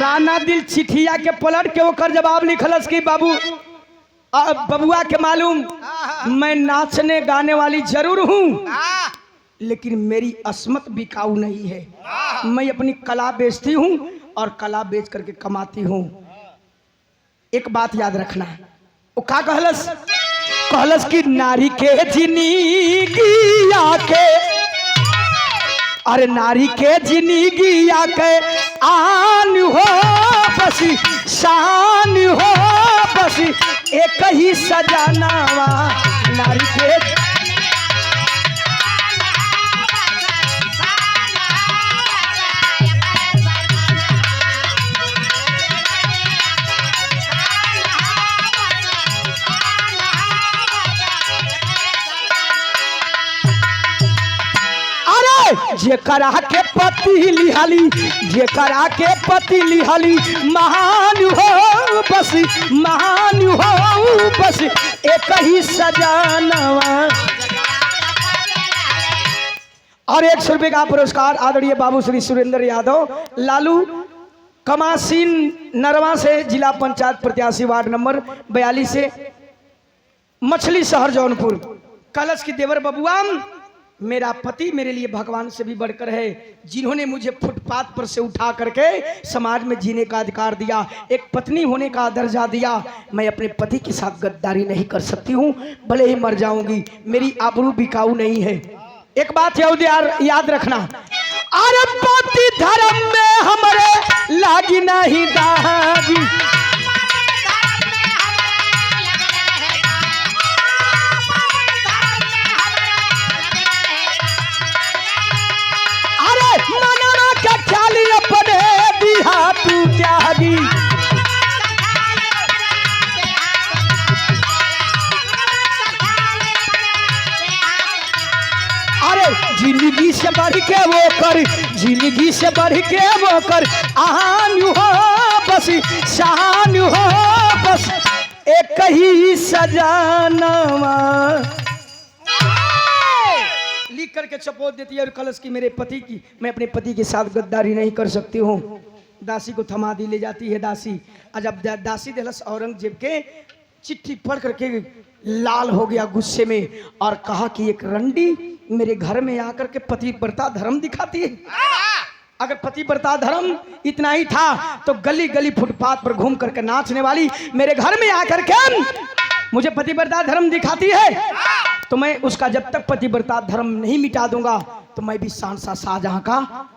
राणा दिल चिठिया के पलट के ओकर जवाब लिखलस कि बाबू बबुआ के मालूम मैं नाचने गाने वाली जरूर हूँ लेकिन मेरी अस्मत बिकाऊ नहीं है। मैं अपनी कला बेचती हूँ और कला बेच करके कमाती हूँ। एक बात याद रखना वो का कहलस कहलस कि नारी के जिंदगी आके अरे नारी के जिंदगी आके आन हो बस शान हो बस एक ही सजानावा नारी के जेकरा के पति लिहाली जेकरा के पति लिहाली महान हो बस महान हो बस एक ही सजानवा। और 100 रुपये का पुरस्कार आदरणीय बाबू श्री सुरेंद्र यादव लालू कमासीन नरवा से जिला पंचायत प्रत्याशी वार्ड नंबर 42 से मछली शहर जौनपुर। कलश की देवर बबुआ, मेरा पति मेरे लिए भगवान से भी बढ़कर है, जिन्होंने मुझे फुटपाथ पर से उठा करके समाज में जीने का अधिकार दिया, एक पत्नी होने का दर्जा दिया। मैं अपने पति के साथ गद्दारी नहीं कर सकती हूँ, भले ही मर जाऊंगी, मेरी आबरू बिकाऊ नहीं है। एक बात याद रखना, अरे पति धर्म में हमारे लागी नहीं दागी। अरे मनवा का ख्याल अपने दिहा तू त्यागी। जिंदगी से बढ़ के वो कर, जिंदगी से बढ़ के वो कर, आहान हो बस शान हो बस एक ही सजानवा। लिख करके चपोत देती है और कलश की मेरे पति की, मैं अपने पति के साथ गद्दारी नहीं कर सकती हूँ। दासी को थमा दी ले जाती है दासी। जब दासी दिलस औरंगजेब के चिट्ठी पढ़ करके लाल हो गया गुस्से में और कहा कि एक रंडी मेरे घर में आकर के पतिव्रता धर्म दिखाती है। अगर पतिव्रता धर्म इतना ही था तो गली गली फुटपाथ पर घूम करके नाचने वाली मेरे घर में आकर के मुझे पतिव्रता धर्म दिखाती है, तो मैं उसका जब तक पतिव्रता धर्म नहीं मिटा दूंगा तो मैं भी शहंशाह शाहजहां का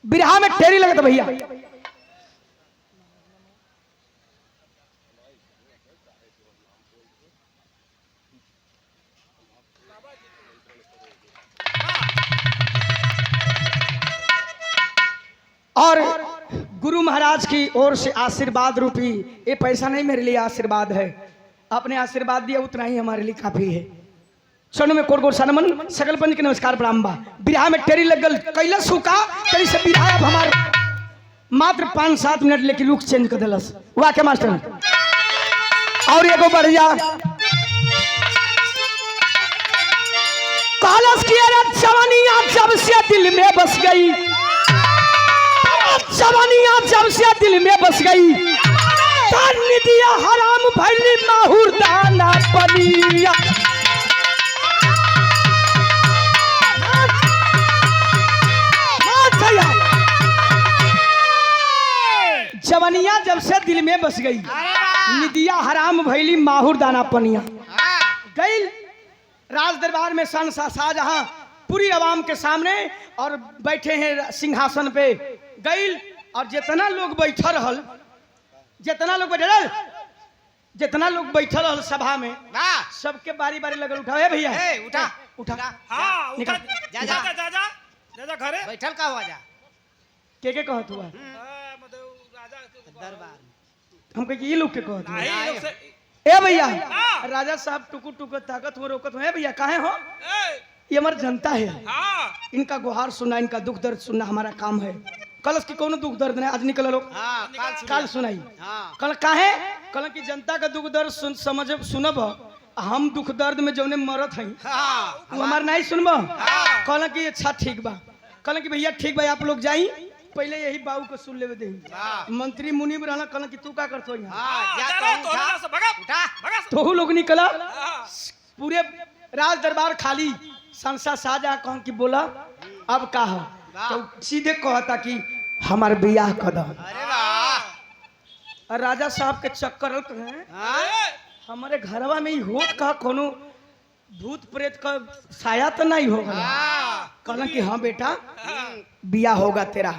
बिरहा में टेरी लगे तो भैया। और गुरु महाराज की ओर से आशीर्वाद रूपी ये पैसा नहीं मेरे लिए आशीर्वाद है, आपने आशीर्वाद दिया उतना ही हमारे लिए काफी है। चरणों में कोट कोट सनमन सकल पंच के नमस्कार प्रणाम बा। बिरहा में टेरी लगल कैलस हुका तेरी से बिरहा अब हमार मात्र 5-7 मिनट लेके लुक चेंज कर दिलस। वाह के मास्टर। और एगो बढ़ जा कहलस की जवानिया जब से दिल में बस गई, जवानिया जब से दिल में बस गई, निदिया हराम भैली माहुर दाना पनिया। जवानिया जब से दिल में बस गई, निदिया हराम भैली माहुर दाना पनिया। गई राज दरबार में शहंशाह शाहजहां पूरी आवाम के सामने और बैठे हैं सिंहासन पे। गई और जितना लोग बैठल रहल, जितना लोग बैठल रहल सभा में, सबके बारी बारी लगल उठा है भैया उठा उठा हाँ उठा जा जा जा जा जा जा घरे बैठल का हुआ जा के कहत हुआ दरबार हमके ये लोग के कहत हुआ। नहीं लोग से ए भैया राजा साहब टुकुर टुकुर ताकत हो रोकत हो। भैया काहे हो, ये हमारी जनता है, हाँ इनका गुहार सुनना, इनका दुख दर्द सुनना हमारा काम है। कलश की कोनो दुख दर्द नहीं आज निकल लोग काल सुनाई। कल काहे कल की जनता का दुख दर्द सुनब हम दुख दर्द में जौने मरत हैं वो हमार नहीं सुनब। कल की अच्छा ठीक बा, कल की भैया ठीक बा आप लोग जाई पहले यही बाबू को सुन लेवे दे। मंत्री मुनीब रहना कल की तू का करतो तो लोग निकला पूरे राज दरबार खाली। शहंशाह शाहजहां कौन की बोला अब का हो तो सीधे कहता कि हमार बियाह कर दो। और राजा साहब के चक्कर हमारे घरवा में ही होत का कोनो भूत प्रेत का साया तो नहीं होगा। कहला कि हाँ बेटा बियाह होगा तेरा,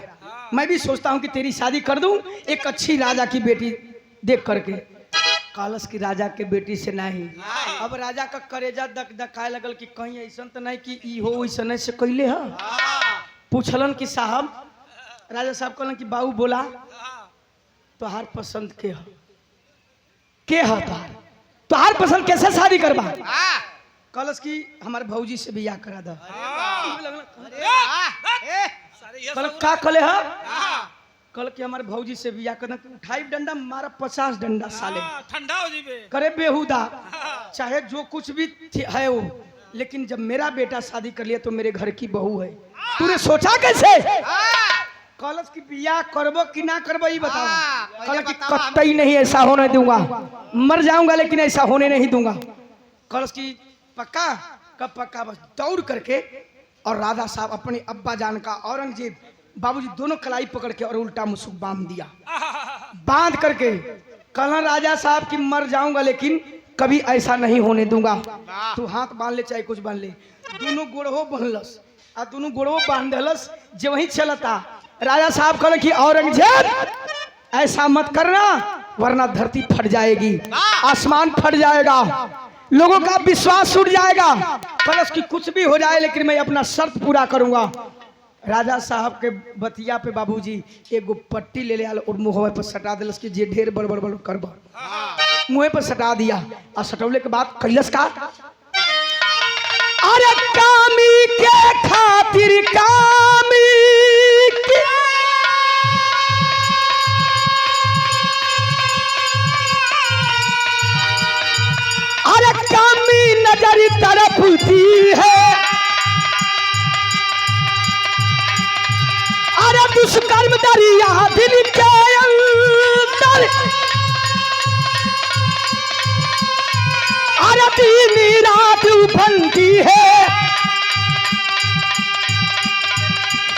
मैं भी सोचता हूँ कि तेरी शादी कर दूं एक अच्छी राजा की बेटी देख करके। कालस की राजा के बेटी से नहीं। अब राजा का करेजा दक दकाए लगल कि कहीं ऐसा तो नहीं कि ई हो वैसा से कैले है। पूछलन कि साहब, राजा साहब कहलन कि बाबू बोला तो हार पसंद के हो के हता तोहार पसंद कैसे शादी करबा? हाँ कलश की हमारे भौजी से बियाह करा दा। अरे वाह ए सारे ये कल सब का कले हा हाँ कल के हमारे भौजी से बियाह करना उठाई डंडा मारा 50 डंडा साले ठंडा हो जीबे। करे बेहुदा चाहे जो कुछ भी है वो, लेकिन जब मेरा बेटा शादी कर लिया तो मेरे घर की बहू है। तूने सोचा कैसे? कलश की बियाह करबो कि ना करबो ये बताओ। हाँ, कल पहले की बताओ कतई नहीं ऐसा होने दूंगा, मर जाऊंगा लेकिन ऐसा होने नहीं दूंगा। कलश की पक्का कब पक्का? बस दौड़ करके और राधा साहब अपने अब्बा जान का औरंगजेब बाबूजी दोनों कलाई पकड़ के और उल्टा मुसुक बांध दिया। बांध करके कहना राजा साहब की मर जाऊंगा लेकिन कभी ऐसा नहीं होने दूंगा। तू हाथ बांध ले चाहे कुछ बांध ले। दोनों गोड़ो बांधलस और दोनों गोड़ो बांध देलस। जो वही चलता राजा साहब कहले कि औरंगजेब ऐसा मत करना वरना धरती फट जाएगी, आसमान फट जाएगा, लोगों का विश्वास उठ जाएगा। कलश की कुछ भी हो जाए लेकिन मैं अपना शर्त पूरा करूंगा। राजा साहब के बतिया पे बाबूजी एगो पट्टी ले आल और मुँह पर सटा दिलस कि जे ढेर बड़ बड़ बड़ करब। मुँह पर सटा दिया और सटौले के बाद कैलस का अरे कामी के खातिर कामी के अरे कामी नजर तरफ थी है अरे दुष्कर्म दरिया दिल के अंदर अरे दीनी रात उफनती है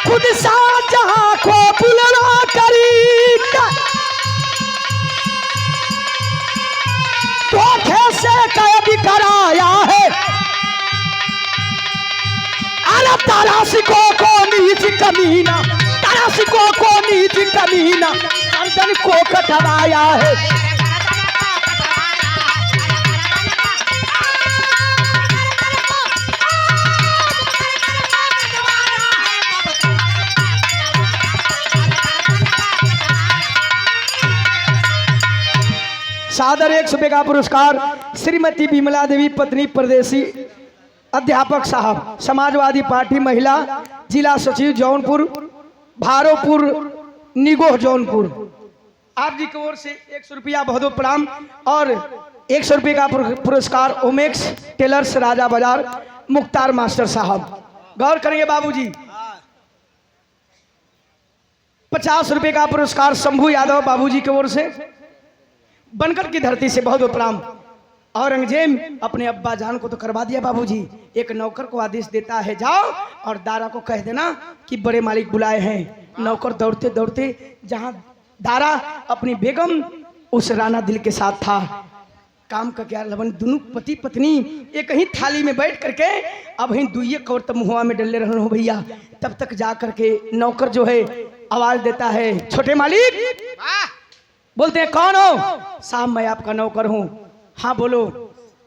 खुद शाहजहां को बुलवा करी धोखे से कैद कराया है अरे तारासिकों को नीच कमीना तारासिकों को नीच कमीना गर्दन को कटवाया है। सादर 100 रुपये का पुरस्कार श्रीमती विमला देवी पत्नी प्रदेशी अध्यापक साहब समाजवादी पार्टी महिला जिला सचिव जौनपुर भारोपुर निगोह जौनपुर। आप जी की ओर से 100 रुपया बहुत बहुत प्रणाम और 100 रुपये का पुरस्कार ओमेक्स टेलर्स राजा बाजार मुख्तार मास्टर साहब। गौर करेंगे बाबूजी। 50 रुपये का पुरस्कार शंभू यादव बाबूजी की ओर से बनकर की धरती से बहुत बहुत प्रणाम। औरंगजेब अपने अब्बा जान को तो करवा दिया बाबूजी। एक नौकर को आदेश देता है जाओ और दारा को कह देना कि बड़े मालिक बुलाए हैं। नौकर दौड़ते दौड़ते जहां दारा अपनी बेगम उस राणा दिल के साथ था काम का क्या लवन दोनों पति पत्नी एक ही थाली में बैठ करके अब ही दुइये कौर तब मुहवा में डले रहना हो भैया। तब तक जा करके नौकर जो है आवाज देता है छोटे मालिक। बोलते हैं कौन हो? साहब मैं आपका नौकर हूँ। हाँ बोलो।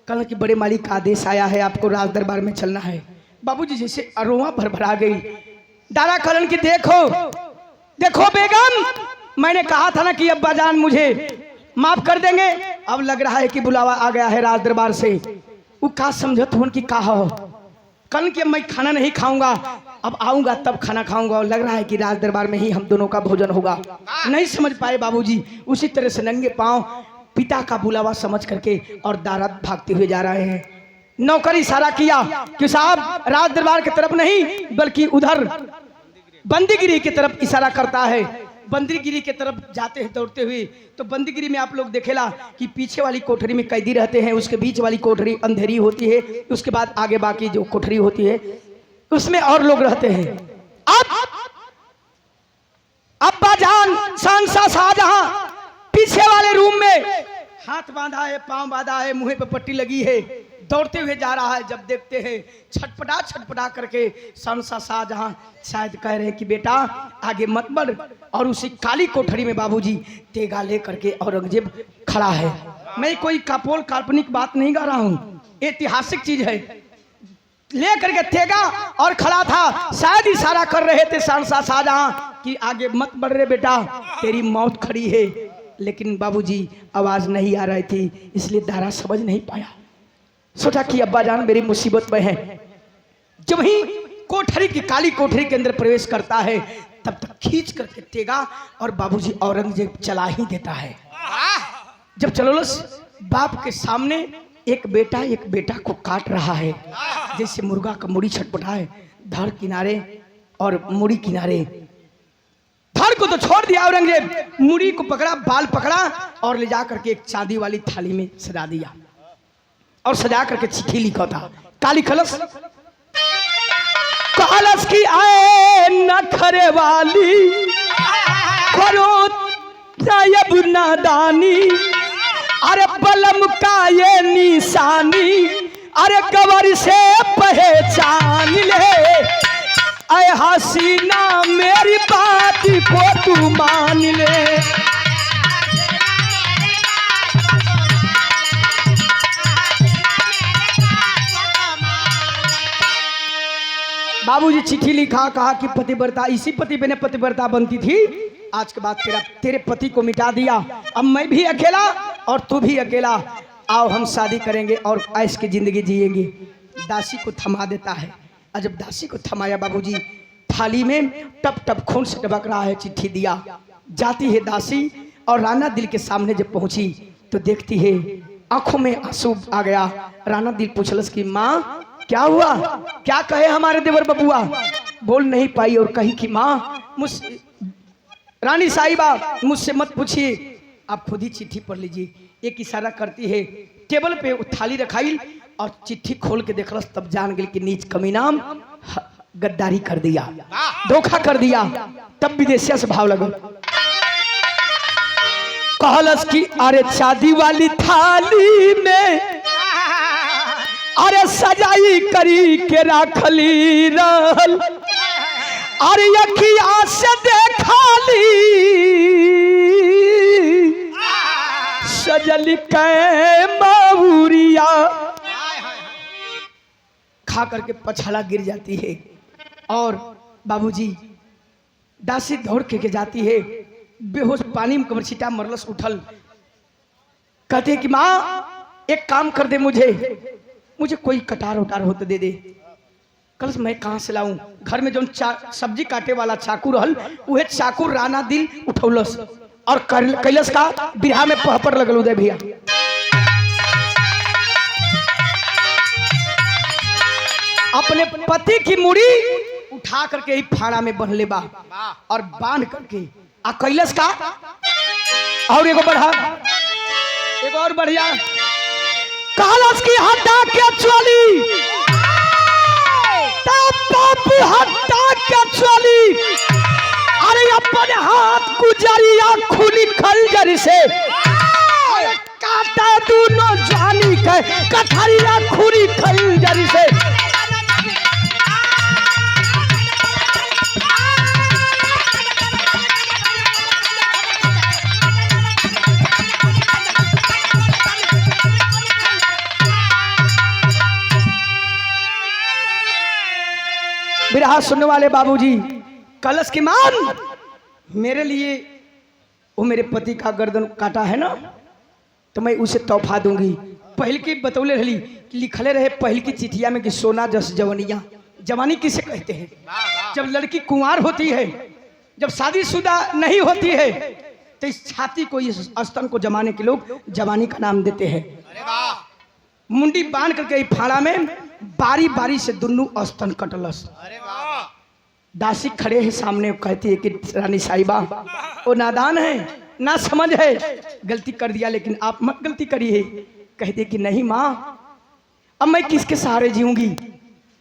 कल कि बड़े मालिक का आदेश आया है आपको राज दरबार में चलना है। बाबूजी जैसे अरोवा भरभरा गई। दारा कलन की देखो देखो बेगम मैंने कहा था ना कि अब्बा जान मुझे माफ कर देंगे। अब लग रहा है कि बुलावा आ गया है राज दरबार से। वो का समझो तुम की कहा हो कल कि मैं खाना नहीं खाऊंगा अब आऊंगा तब खाना खाऊंगा और लग रहा है कि राज दरबार में ही हम दोनों का भोजन होगा। नहीं समझ पाए बाबूजी। उसी तरह से नंगे पांव पिता का बुलावा समझ करके और दारा भागते हुए जा रहे हैं। नौकर इशारा किया कि साहब राज दरबार की तरफ नहीं बल्कि उधर बंदीगिरी की तरफ इशारा करता है। बंदीगिरी की तरफ जाते हैं दौड़ते हुए। तो बंदीगिरी में आप लोग देखेला कि पीछे वाली कोठरी में कैदी रहते हैं, उसके बीच वाली कोठरी अंधेरी होती है, उसके बाद आगे बाकी जो कोठरी होती है उसमें और लोग रहते हैं। अब अब्बा जान शहंशाह शाहजहां पीछे वाले रूम में हाथ बांधा है, पांव बांधा है, मुंह पे पट्टी लगी है, दौड़ते हुए जा रहा है। जब देखते हैं छटपटा छटपटा करके शहंशाह शाहजहां शायद कह रहे हैं कि बेटा आगे मत बढ़। और उसी काली कोठरी में बाबूजी तेगा ले करके औरंगजेब खड़ा है। मैं कोई कापोल काल्पनिक बात नहीं गा रहा हूँ, ऐतिहासिक चीज है। ले करके तेगा और खड़ा था। शायद इशारा कर रहे थे शहंशाह शाहजहां कि आगे मत बढ़ रे बेटा तेरी मौत खड़ी है। लेकिन बाबूजी आवाज नहीं आ रही थी, इसलिए दारा समझ नहीं पाया। सोचा कि अब्बा जान मेरी मुसीबत में है। जब ही कोठरी की काली कोठरी के अंदर प्रवेश करता है तब तक खींच करके तेगा और बाबूजी औरंगजेब चला ही देता है। जब चलोलस बाप के सामने एक बेटा को काट रहा है, जैसे मुर्गा का मुड़ी छटपटाए, धड़ किनारे और मुड़ी किनारे। धड़ को तो छोड़ दिया औरंगजेब, मुड़ी को पकड़ा, बाल पकड़ा और ले जा करके एक चांदी वाली थाली में सजा दिया और सजा करके चिट्ठी लिखा था। काली खलस कलश की आए नखरे वाली करो सायब नादानी, अरे बलम का ये निशानी, अरे कबर से पहचान ले, ऐ हसीना मेरी बात को तू मान ले। बाबूजी चिट्ठी लिखा, कहा कि पतिव्रता, इसी पति पे ने पतिव्रता बनती थी, आज के बाद तेरे पति को मिटा दिया, अब मैं भी अकेला और तू भी अकेला, आओ हम शादी करेंगे और ऐश की जिंदगी जिएंगे। दासी को थमा देता है, और जब दासी को थमाया बाबूजी थाली में टप टप खून से टपक रहा है, चिट्ठी दिया। जाती है दासी और राना दिल के सामने जब पहुंची तो देखती है आंखों में आंसू आ गया। राना दिल पूछलस कि माँ क्या हुआ, क्या कहे हमारे देवर बबुआ। बोल नहीं पाई और कही कि माँ रानी साहिबा मुझसे मत पूछिए, आप खुद ही चिट्ठी पढ़ लीजिए। एक इशारा करती है, टेबल पे थाली रखाई और चिट्ठी खोल के देखलस, तब जान गई कि नीच कमीनाम गद्दारी कर दिया, धोखा कर दिया। तब विदेशिया से भाव लगल, कहलस कि अरे शादी वाली थाली में अरे सजाई करी के राखली रहल, अरे अखिया से देखाली सजल के मऊरिया। खा करके पछाला गिर जाती है और बाबूजी दासी दौड़ के जाती है, बेहोश पानी में कमर छिटा मरलस, उठल। कहते हैं कि माँ एक काम कर दे, मुझे कोई कटार उटार होते दे दे। कलश मैं कहाँ से लाऊं, घर में जो सब्जी काटे वाला चाकू रहल, वह चाकू राना दिल उठौलस और कैलस का बिरहा में पहपर लगल उदय भैया। अपने पति की मुड़ी उठा करके ही फाड़ा में बंध ले बा और बांध करके आ कैलस का। और एगो बढ़ा, एगो और बढ़िया, कहलस की हटा के चली, तब हटा के चली, अरे अपने हाथ गुजरिया खूनी खंजर से काटा दोनों जानी के कथरिया खूनी खंजर से। बिरहा सुनने वाले बाबूजी, कलश की मान मेरे लिए वो मेरे पति का गर्दन काटा है ना, तो मैं उसे तोहफा दूंगी। पहल की बतौले रही, लिखले रहे पहल की चिठिया में कि सोना जस जवनिया। जवानी किसे कहते हैं? जब लड़की कुंवार होती है, जब शादीशुदा नहीं होती है, तो इस छाती को, इस स्तन को जमाने के लोग जवानी का नाम देते हैं। मुंडी बांध करके फाड़ा में बारी बारी से दुनू स्तन कटलस। दासी खड़े हैं सामने, कहती है कि रानी साहिबा वो नादान है, ना समझ है, गलती कर दिया, लेकिन आप मत गलती करिए। कहते कि नहीं माँ, अब मैं किसके सहारे जीऊंगी?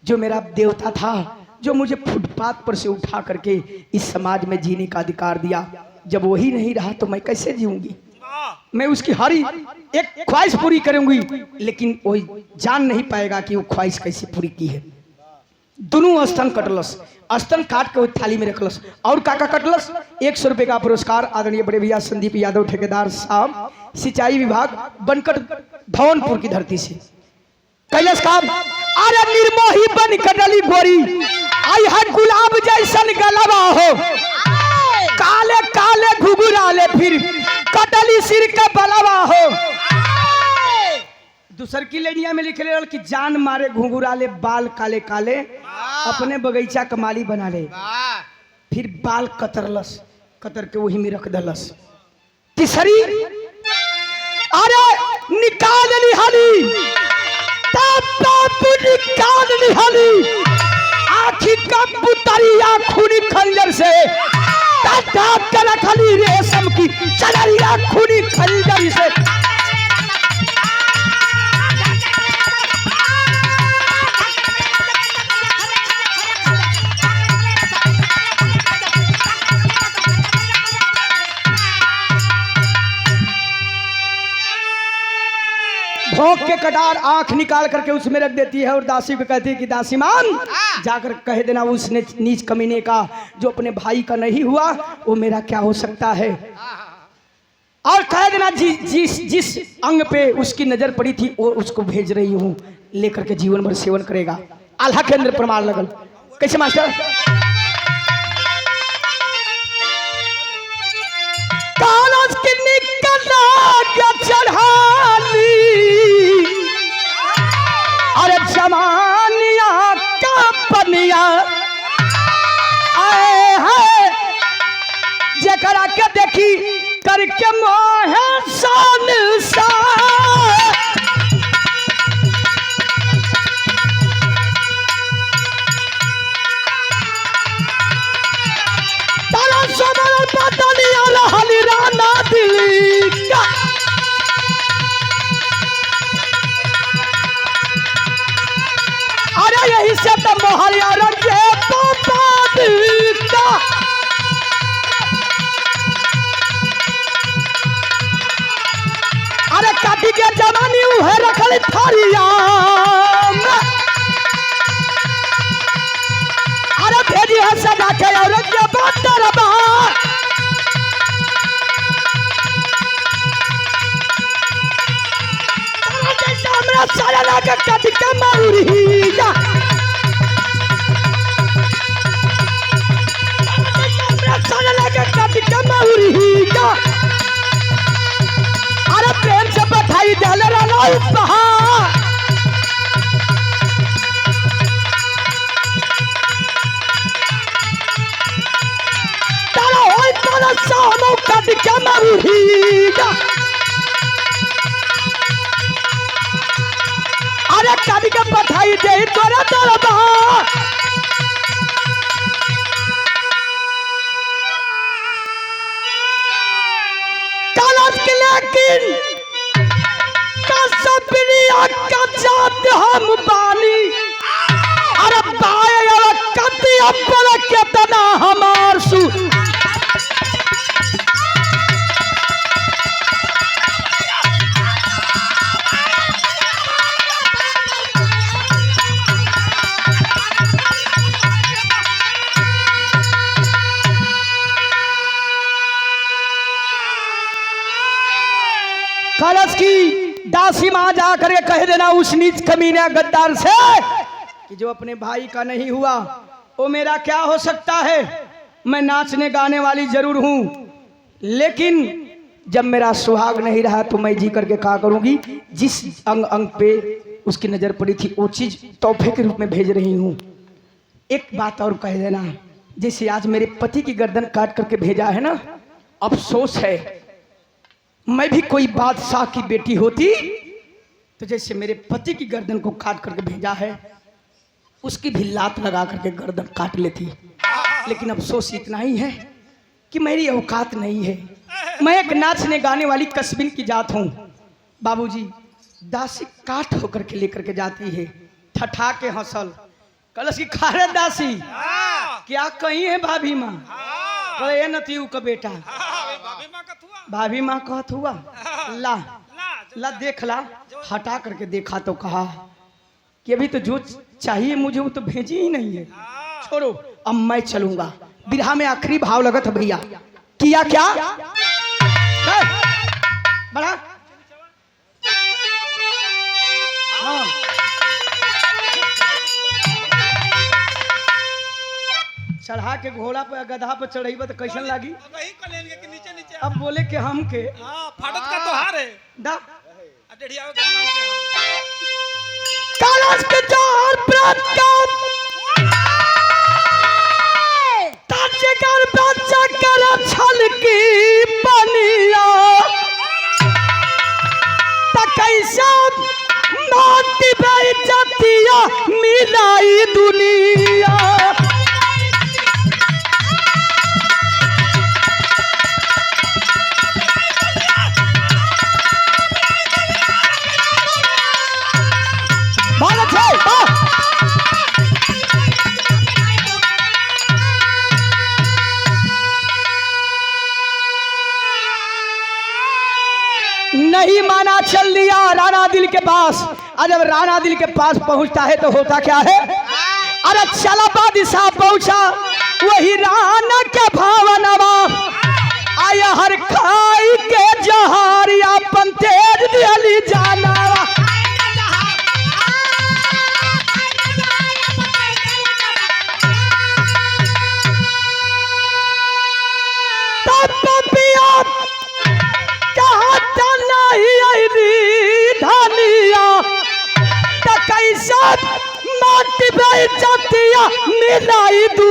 जो मेरा देवता था, जो मुझे फुटपाथ पर से उठा करके इस समाज में जीने का अधिकार दिया, जब वही नहीं रहा तो मैं कैसे जीऊंगी? मैं उसकी हर एक ख्वाहिश पूरी करूंगी, लेकिन वो जान नहीं पाएगा कि वो ख्वाहिश कैसे पूरी की है। दोनों स्तन कटलस, स्तन काट के थाली में रखलस। और काका कटलस 100 रुपए का पुरस्कार आदरणीय बड़े भैया संदीप यादव ठेकेदार साहब, सिंचाई विभाग, बनकर धौनपुर की धरती से। कैलाश काम, अरे निर्मोही बन कटली गोरी, आई है गुलाब जैसन गलवा हो, काले काले घुघुराले फिर कटली किसी का बलावा हो। दूसर की लेनिया में लिखे रहल कि जान मारे घुंघरा ले बाल काले काले, अपने बगीचा का माली बना ले। वाह फिर बाल कतरलस, कतर के वही में रख दलस। तीसरी अरे निकाल निहाली, तू निकाल निहाली आखी का पुतरिया खूनी खंजर से, दांत का रखली रेशम की चदरिया खूनी खंजर से। भोंक के कटार आंख निकाल करके उसमें रख देती है और दासी को कहती है कि दासीमान जाकर कह देना उस नीच कमीने का जो अपने भाई का नहीं हुआ वो मेरा क्या हो सकता है। और कह देना जिस अंग पे उसकी नजर पड़ी थी वो उसको भेज रही हूँ, लेकर के जीवन भर सेवन करेगा। आल्हा के अंदर प्रमाण लगल। कैसे मास्टर? कालज की निकला क्या चढ़ाली, अरे जमानिया का पनिया आए है जकरा के देखी करके मोहे सान सा। तारा समर पतनिया रहली राना दिली का। अरे यही से तो मोहरिया रंगे पापा का। अरे काटी के जवानी उहे रखल थारिया में। अरे भेजी है सदा के और के बातरबा। जैसे हमरा सारा लागे काटी के मारी जा। हमरा सारा लागे काटी के मारी जा। अरे प्रेम से बधाई डाल रहा उपहार। तारा होई तारा सामो काट के मारूहीगा। अरे काट के बधाई दे तोरा दरबार। लेकिन कसबिनिया का जात हम बानी। अरे बाए और कतिया पर कितना हमार सु। कलश की दासी मां जाकर के कह देना उस नीच कमीने गद्दार से कि जो अपने भाई का नहीं हुआ वो मेरा क्या हो सकता है। मैं नाचने गाने वाली जरूर हूं, लेकिन जब मेरा सुहाग नहीं रहा तो मैं जी करके क्या करूंगी। जिस अंग अंग पे उसकी नजर पड़ी थी वो चीज तोहफे के रूप में भेज रही हूं। एक बात और कह देना, जैसे आज मेरे पति की गर्दन काट करके भेजा है ना, अफसोस है मैं भी कोई बादशाह की बेटी होती तो जैसे मेरे पति की गर्दन को काट करके भेजा है उसकी भी लात लगा करके गर्दन काट लेती। लेकिन अफसोस इतना ही है कि मेरी औकात नहीं है। मैं एक नाचने गाने वाली कस्बिन की जात हूँ। बाबूजी दासी काट होकर के लेकर के जाती है, ठठा के हंसल। कलश की खारे दासी क्या कही है भाभी माँ? कहे नतीऊ का बेटा भाभी माँ कहत हुआ ला ला देख ला। हटा करके देखा तो कहा कि अभी तो जो चाहिए मुझे वो तो भेजी ही नहीं है, छोड़ो अब मैं चलूंगा। बिरहा में आखिरी भाव लगत है भैया। किया क्या बड़ा हाँ चढ़ा के घोड़ा पे गधा पे चढ़ाई तो कैसन लागी। वही कलेंगे कि नीचे नीचे अब बोले कि हम के हाँ फाटत का तो हार है दा डेढ़िया का मान के कालास के चार प्रात का ताजे कर बच्चा कर छल की बनिया त कैसा माटी बेइज्जतिया मिलाई दुनिया भारत है नहीं माना, चल लिया राणा दिल के पास। और जब राणा दिल के पास पहुंचता है तो होता क्या है, अरे चला बादशाह पहुंचा वही राणा के भावनवा आया हर खाई के जहारिया पन तेज दिली जाना माटी बेइज्जतिया मिलाई दू।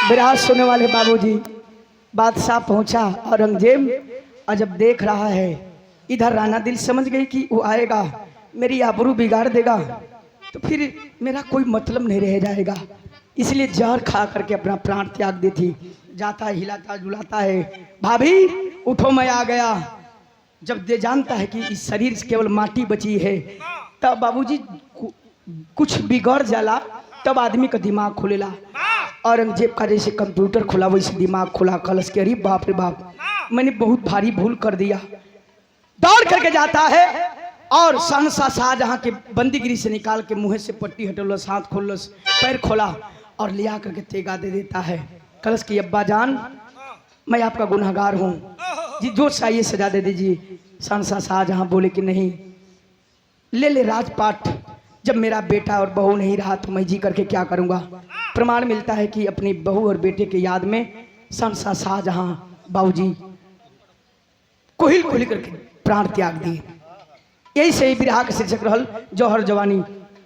विराज सुनने वाले बाबूजी, बादशाह पहुंचा औरंगजेब और जब देख रहा है इधर राणा दिल समझ गई कि वो आएगा मेरी आबरू बिगाड़ देगा तो फिर मेरा कोई मतलब नहीं रह जाएगा, इसलिए जहर खा करके अपना प्राण त्याग देती। जाता है हिलाता जुलाता है, भाभी उठो मैं आ गया। जब दे जानता है कि इस शरीर से केवल माटी बची है तब बाबूजी कुछ बिगड़ जाला, तब आदमी का दिमाग खुलेला। औरंगजेब का जैसे कंप्यूटर खुला वैसे दिमाग खुला। कलश के अरे बाप रे बाप, मैंने बहुत भारी भूल कर दिया। दौड़ करके जाता है और सहनशाह शाहजहां के बंदीगिरी से निकाल के मुंह से पट्टी हटोलस, हाथ खोलस, पैर खोला और लिया करके तेगा दे देता है। कलश की अब्बा जान मैं आपका गुनहगार हूँ जी, जो चाहिए सजा दे दीजिए। सहनशाह शाहजहां बोले कि नहीं, ले ले राजपाट, जब मेरा बेटा और बहू नहीं रहा तो मैं जी करके क्या करूँगा। प्रमाण मिलता है कि अपनी बहू और बेटे के याद में सहनशाह शाहजहां बाबूजी कोहिल कोहिल करके प्राण त्याग दिए। यही से बिरहा के शीर्षक रहल जौहर जवानी।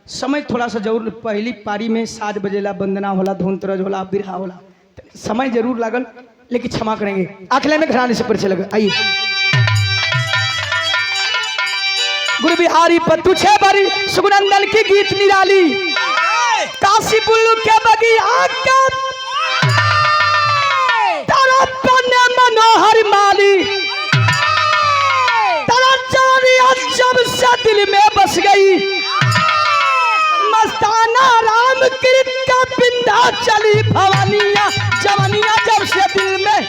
समय थोड़ा सा जरूर, पहली पारी में साज बजेला, वंदना होला, धुन तरज होला, बिरहा होला, समय जरूर लागल लेकिन क्षमा करेंगे। अखले में घराने से परिचय लगे। आइए गुरु बिहारी पत्तू छे बरी सुगनंदन की गीत निराली, काशी बुल्लू के बगिया का तारा पन्ने मनोहर माली, जब से दिल में बस गई मस्ताना राम कृत का पिंडा चली भवानिया जवानिया जब से दिल में